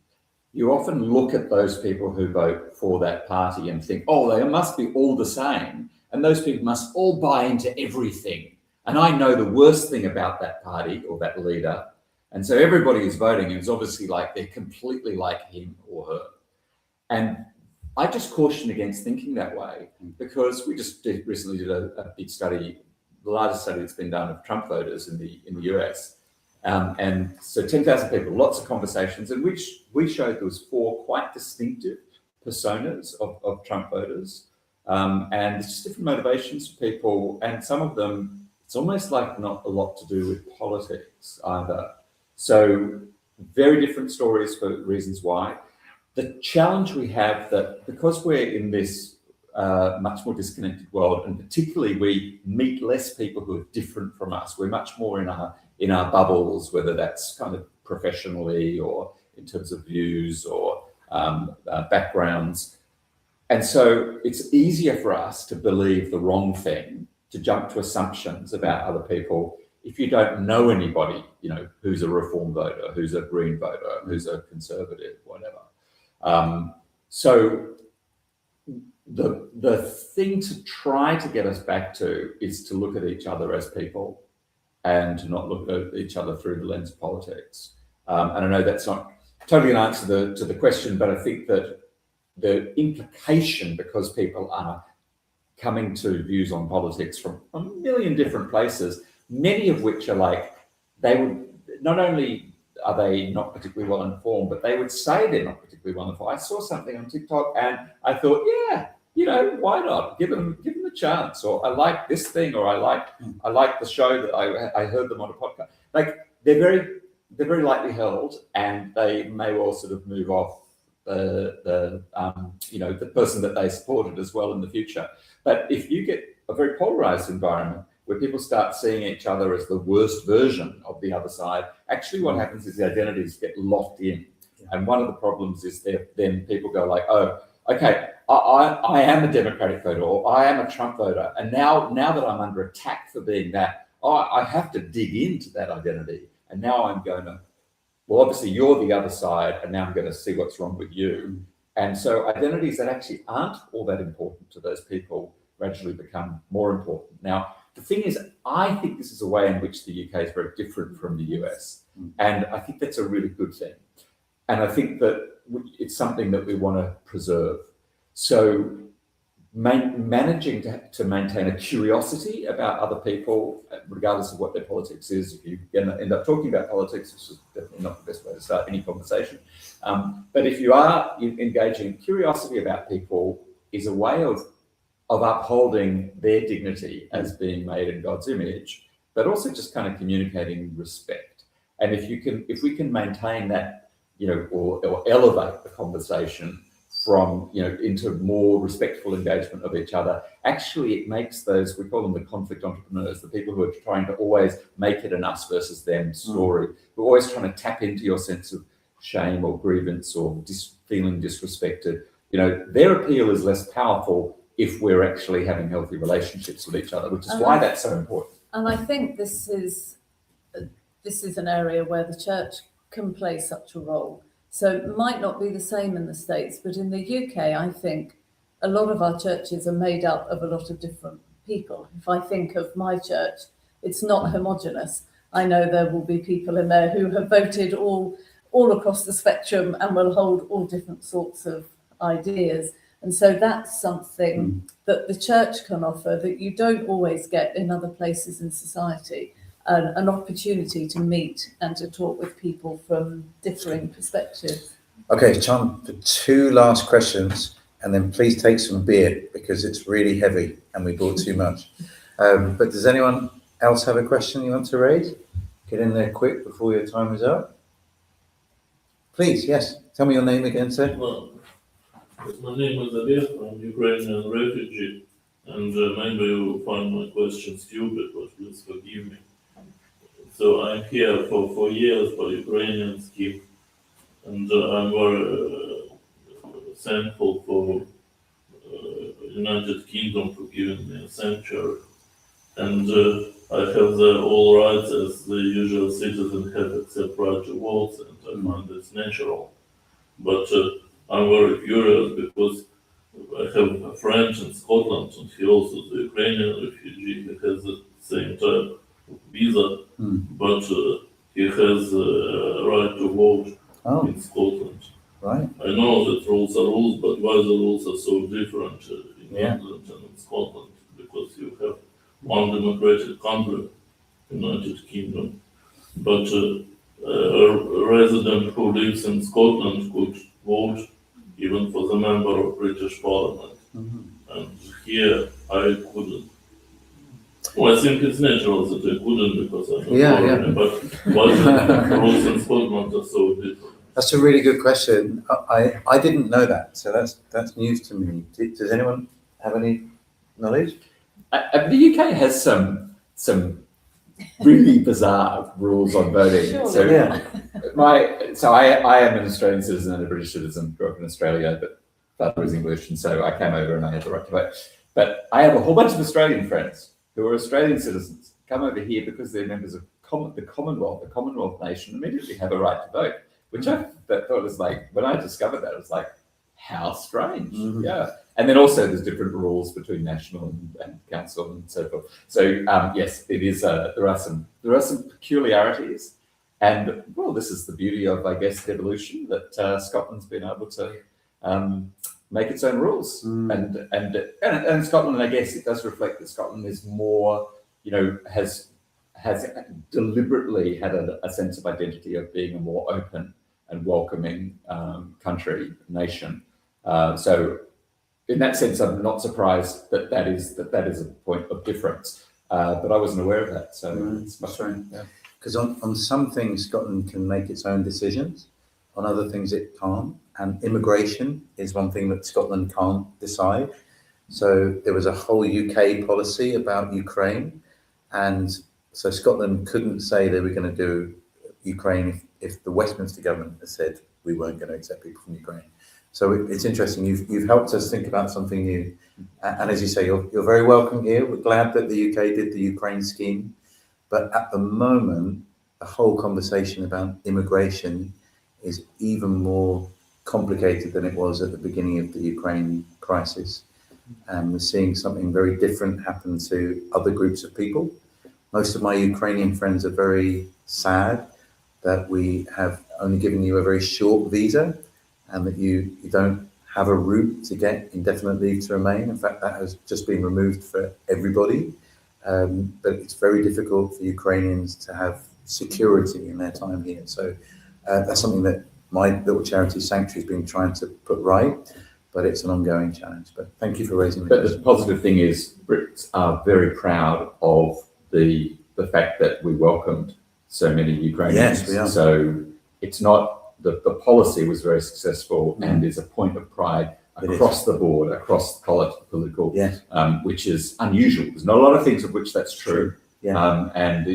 Speaker 10: you often look at those people who vote for that party and think, oh, they must be all the same. And those people must all buy into everything. And I know the worst thing about that party or that leader. And so everybody is voting, and it's obviously like they're completely like him or her. And I just caution against thinking that way, because we just recently did a big study, the largest study that's been done of Trump voters in the US. And so 10,000 people, lots of conversations, in which we showed there was 4 quite distinctive personas of Trump voters. And it's just different motivations for people. And some of them, it's almost like not a lot to do with politics either. So very different stories for reasons why. The challenge we have that because we're in this much more disconnected world, and particularly we meet less people who are different from us. We're much more in our bubbles, whether that's kind of professionally or in terms of views or backgrounds. And so it's easier for us to believe the wrong thing, to jump to assumptions about other people if you don't know anybody, you know, who's a Reform voter, who's a Green voter, who's a Conservative, whatever. So the thing to try to get us back to is to look at each other as people and to not look at each other through the lens of politics. And I know that's not totally an answer to the question, but I think that the implication, because people are coming to views on politics from a million different places, many of which are like, they would, not only are they not particularly well informed, but they would say they're not particularly well informed. I saw something on TikTok and I thought, yeah, you know, why not? Give them a chance. Or I like this thing, or I like the show that I heard them on a podcast. Like they're very lightly held, and they may well sort of move off the person that they supported as well in the future. But if you get a very polarized environment where people start seeing each other as the worst version of the other side, actually what happens is the identities get locked in. And one of the problems is that then people go like, oh, okay, I am a Democratic voter, or I am a Trump voter. And now that I'm under attack for being that, I have to dig into that identity. And now I'm going to, well, obviously you're the other side, and now I'm going to see what's wrong with you. And so identities that actually aren't all that important to those people gradually become more important. Now, the thing is, I think this is a way in which the UK is very different from the US. And I think that's a really good thing. And I think that it's something that we want to preserve. So managing to maintain a curiosity about other people, regardless of what their politics is. If you end up talking about politics, which is definitely not the best way to start any conversation. But if you are engaging in curiosity about people, is a way of upholding their dignity as being made in God's image, but also just kind of communicating respect. And if we can maintain that, you know, or elevate the conversation from, you know, into more respectful engagement of each other, actually it makes those, we call them the conflict entrepreneurs, the people who are trying to always make it an us versus them story, who are always trying to tap into your sense of shame or grievance or feeling disrespected. You know, their appeal is less powerful if we're actually having healthy relationships with each other, which is why that's so important.
Speaker 7: And I think this is an area where the church can play such a role. So it might not be the same in the States, but in the UK, I think a lot of our churches are made up of a lot of different people. If I think of my church, it's not homogenous. I know there will be people in there who have voted all across the spectrum and will hold all different sorts of ideas. And so that's something that the church can offer that you don't always get in other places in society, an opportunity to meet and to talk with people from differing perspectives.
Speaker 1: Okay, time for 2 last questions, and then please take some beer because it's really heavy and we bought too much. But does anyone else have a question you want to raise? Get in there quick before your time is up. Please, yes. Tell me your name again, sir.
Speaker 12: Well, my name is Oleh. I'm Ukrainian refugee, and maybe you find my question stupid, but please forgive me. So I'm here for 4 years for Ukrainian scheme, and I'm very thankful for United Kingdom for giving me a sanctuary, and I have all rights as the usual citizen have, except right to vote, and I find it's natural. But I'm very curious because I have a friend in Scotland, and he also is a Ukrainian refugee. He has the same type of visa, but he has a right to vote in Scotland.
Speaker 1: Right.
Speaker 12: I know that rules are rules, but why the rules are so different in England and in Scotland? Because you have one democratic country, United Kingdom, but a resident who lives in Scotland could vote even for the member of British Parliament. And here I couldn't. Well, I think it's natural that I couldn't because I'm a foreigner, but why the rules in Scotland are so different?
Speaker 1: That's a really good question. I didn't know that, so that's news to me. Does anyone have any knowledge?
Speaker 10: The UK has some really bizarre rules on voting.
Speaker 7: Sure.
Speaker 10: So I am an Australian citizen and a British citizen. Grew up in Australia, but father was English, and so I came over and I had the right to vote. But I have a whole bunch of Australian friends who are Australian citizens come over here because they're members of the Commonwealth nation, immediately have a right to vote. Which I thought was like, when I discovered that, it was like, how strange. Yeah. And then also there's different rules between national and council and so forth. So yes, it is. There are some peculiarities, and well, this is the beauty of, I guess, evolution, that Scotland's been able to make its own rules, and Scotland, I guess, it does reflect that Scotland is more, has deliberately had a sense of identity of being a more open and welcoming nation. So in that sense, I'm not surprised that is a point of difference. But I wasn't aware of that. So it's much right.
Speaker 1: Because on some things, Scotland can make its own decisions. On other things, it can't. And immigration is one thing that Scotland can't decide. So there was a whole UK policy about Ukraine, and so Scotland couldn't say they were going to do Ukraine if the Westminster government had said we weren't going to accept people from Ukraine. So it's interesting. You've helped us think about something new, and as you say, you're very welcome here. We're glad that the UK did the Ukraine scheme, but at the moment, the whole conversation about immigration is even more complicated than it was at the beginning of the Ukraine crisis, and we're seeing something very different happen to other groups of people. Most of my Ukrainian friends are very sad that we have only given you a very short visa and that you don't have a route to get indefinite leave to remain. In fact, that has just been removed for everybody. But it's very difficult for Ukrainians to have security in their time here. So that's something that my little charity Sanctuary has been trying to put right, but it's an ongoing challenge. But thank you for raising the question.
Speaker 10: But the positive thing is Brits are very proud of the fact that we welcomed so many Ukrainians.
Speaker 1: Yes, we are.
Speaker 10: So it's not, the policy was very successful and is a point of pride across the board, across political, which is unusual. There's not a lot of things of which that's true. And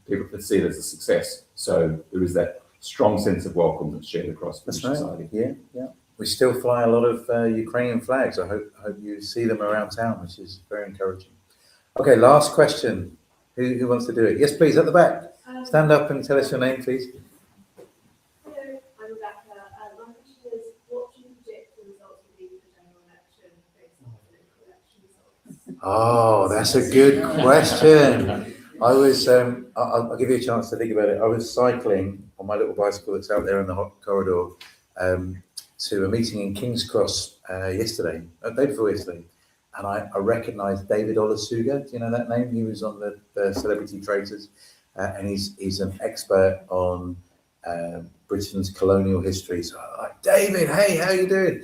Speaker 10: people can see it as a success. So there is that strong sense of welcome that's shared across British society.
Speaker 1: Yeah. We still fly a lot of Ukrainian flags. I hope you see them around town, which is very encouraging. Okay, last question. Who wants to do it? Yes, please, at the back. Stand up and tell us your name, please.
Speaker 3: Hello, I'm Rebecca. My question is, what do you predict the results will be for the general election based on the local election results?
Speaker 1: Oh, that's a good question. I was, I'll give you a chance to think about it. I was cycling on my little bicycle that's out there in the hot corridor to a meeting in King's Cross yesterday, day before yesterday. And I recognised David Olusoga. Do you know that name? He was on the Celebrity Traitors. And he's an expert on Britain's colonial history. So I'm like, David, hey, how you doing?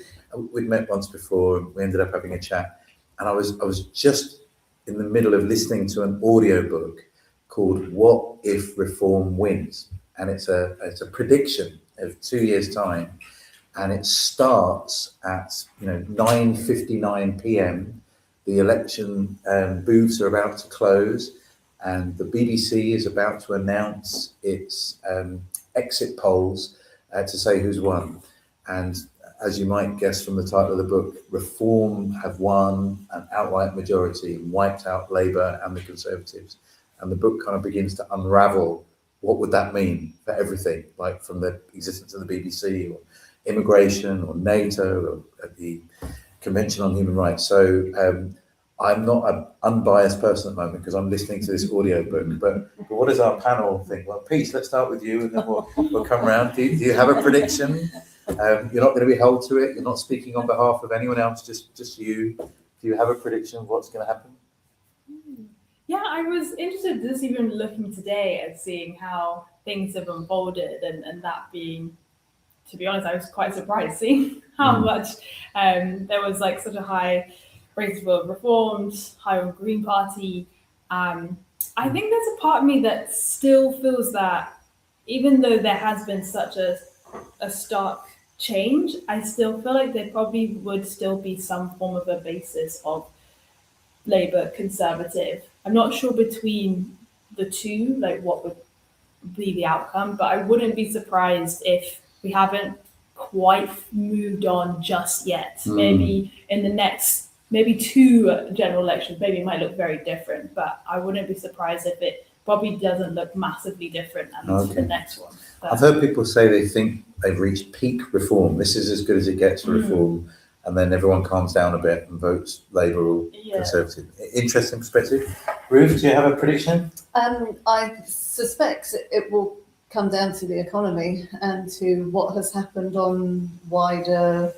Speaker 1: We'd met once before, and we ended up having a chat. And I was just in the middle of listening to an audiobook called "What If Reform Wins?" And it's a prediction of 2 years' time, and it starts at 9:59 p.m. The election booths are about to close, and the BBC is about to announce its exit polls to say who's won. And as you might guess from the title of the book, Reform have won an outright majority, wiped out Labour and the Conservatives. And the book kind of begins to unravel what would that mean for everything, like from the existence of the BBC or immigration or NATO or the Convention on Human Rights. So I'm not an unbiased person at the moment because I'm listening to this audio book. But what does our panel think? Well, Pete, let's start with you, and then we'll come around. Do you have a prediction? You're not going to be held to it. You're not speaking on behalf of anyone else. Just you. Do you have a prediction of what's going to happen?
Speaker 4: Yeah, I was interested just even looking today and seeing how things have unfolded, and that being, to be honest, I was quite surprised seeing how much there was like such a high rate of reforms, high on Green Party. I think there's a part of me that still feels that even though there has been such a stark change, I still feel like there probably would still be some form of a basis of Labour Conservative. I'm not sure between the two, like what would be the outcome, but I wouldn't be surprised if we haven't quite moved on just yet. Maybe in the next, maybe 2 general elections, maybe it might look very different, but I wouldn't be surprised if it probably doesn't look massively different at the next one.
Speaker 1: I've heard people say they think they've reached peak reform. This is as good as it gets for reform. And then everyone calms down a bit and votes Labour or Conservative. Interesting perspective. Ruth, do you have a prediction?
Speaker 7: I suspect it will come down to the economy and to what has happened on wider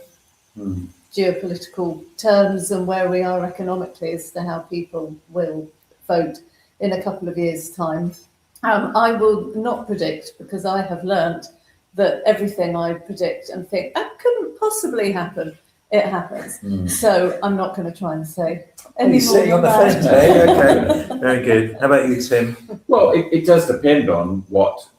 Speaker 7: geopolitical terms and where we are economically as to how people will vote in a couple of years' time. I will not predict, because I have learnt that everything I predict and think that couldn't possibly happen, it happens. So I'm not going to try and say any more.
Speaker 1: You're sitting on the fence, eh? Okay, very good. How about you, Tim?
Speaker 10: Well, it does depend on what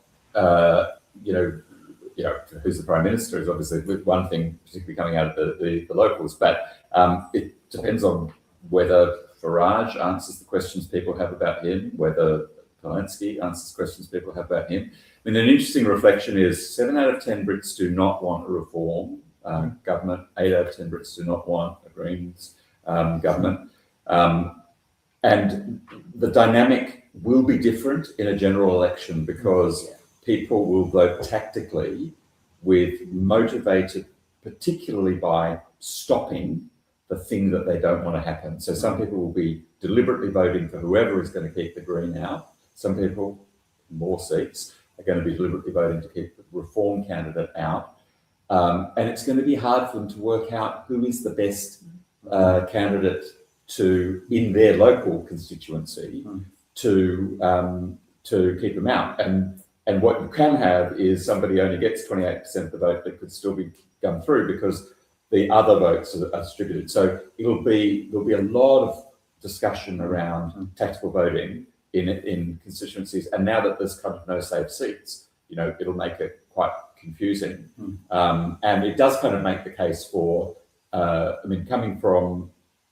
Speaker 10: who's the Prime Minister is obviously one thing, particularly coming out of the locals, but it depends on whether Farage answers the questions people have about him, whether Zelensky answers questions people have about him. I mean, an interesting reflection is 7 out of 10 Brits do not want a reform government, 8 out of 10 Brits do not want a Greens government. And the dynamic will be different in a general election because people will vote tactically, motivated particularly by stopping the thing that they don't want to happen. So some people will be deliberately voting for whoever is going to keep the Green out. Some people, more seats, are going to be deliberately voting to keep the Reform candidate out. And it's going to be hard for them to work out who is the best candidate in their local constituency to keep them out. And what you can have is somebody only gets 28% of the vote that could still be gone through because the other votes are distributed. So there'll be a lot of discussion around tactical voting in constituencies. And now that there's kind of no safe seats, it'll make it quite confusing. And it does kind of make the case for, coming from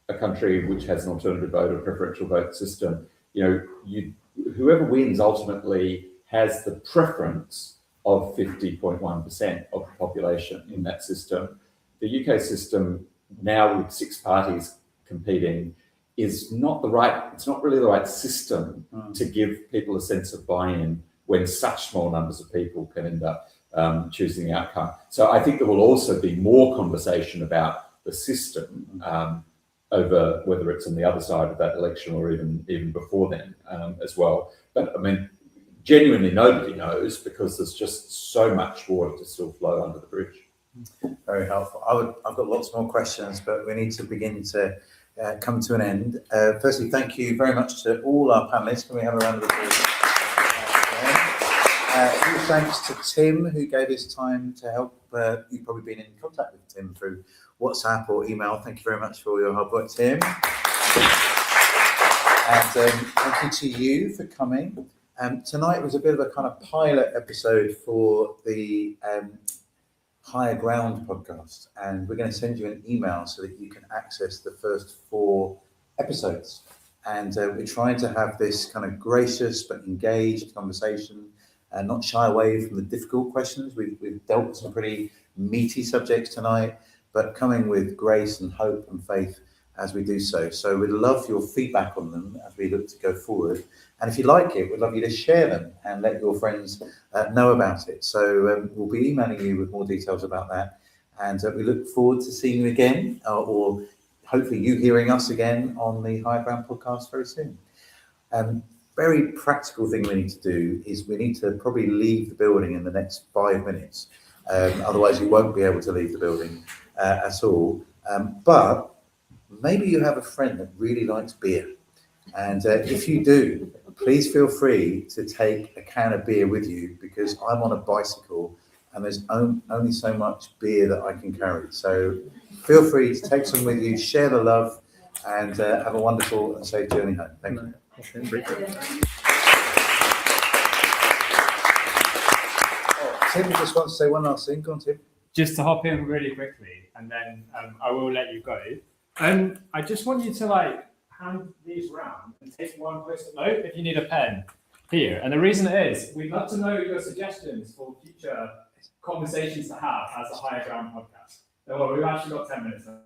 Speaker 10: a country which has an alternative vote or preferential vote system, whoever wins ultimately has the preference of 50.1% of the population in that system. The UK system now with 6 parties competing is not really the right system to give people a sense of buy-in when such small numbers of people can end up choosing the outcome. So I think there will also be more conversation about the system over whether it's on the other side of that election or even before then as well. But genuinely nobody knows because there's just so much water to still flow under the bridge.
Speaker 1: Very helpful. I've got lots more questions, but we need to begin to come to an end. Firstly, thank you very much to all our panelists. Can we have a round of applause? Thanks to Tim, who gave his time to help. You've probably been in contact with Tim through WhatsApp or email. Thank you very much for all your hard work, Tim. And thank you to you for coming. Tonight was a bit of a kind of pilot episode for the Higher Ground podcast, and we're going to send you an email so that you can access the first 4 episodes. And we're trying to have this kind of gracious but engaged conversation and not shy away from the difficult questions. We've dealt with some pretty meaty subjects tonight, but coming with grace and hope and faith as we do so. So we'd love your feedback on them as we look to go forward. And if you like it, we'd love you to share them and let your friends know about it. So we'll be emailing you with more details about that And we look forward to seeing you again, or hopefully you hearing us again on the Higher Ground podcast very soon. Very practical thing we need to do is we need to probably leave the building in the next 5 minutes. Otherwise you won't be able to leave the building at all. But maybe you have a friend that really likes beer. And if you do, please feel free to take a can of beer with you, because I'm on a bicycle and there's only so much beer that I can carry. So feel free to take some with you, share the love, and have a wonderful and safe journey home. Thank you. Tim just wants to say one last thing. Go on, Tim.
Speaker 11: Just to hop in really quickly, and then I will let you go. I just want you to hand these round and take one post-it note if you need a pen here. And the reason is, we'd love to know your suggestions for future conversations to have as a Higher Ground podcast. Well, we've actually got 10 minutes now.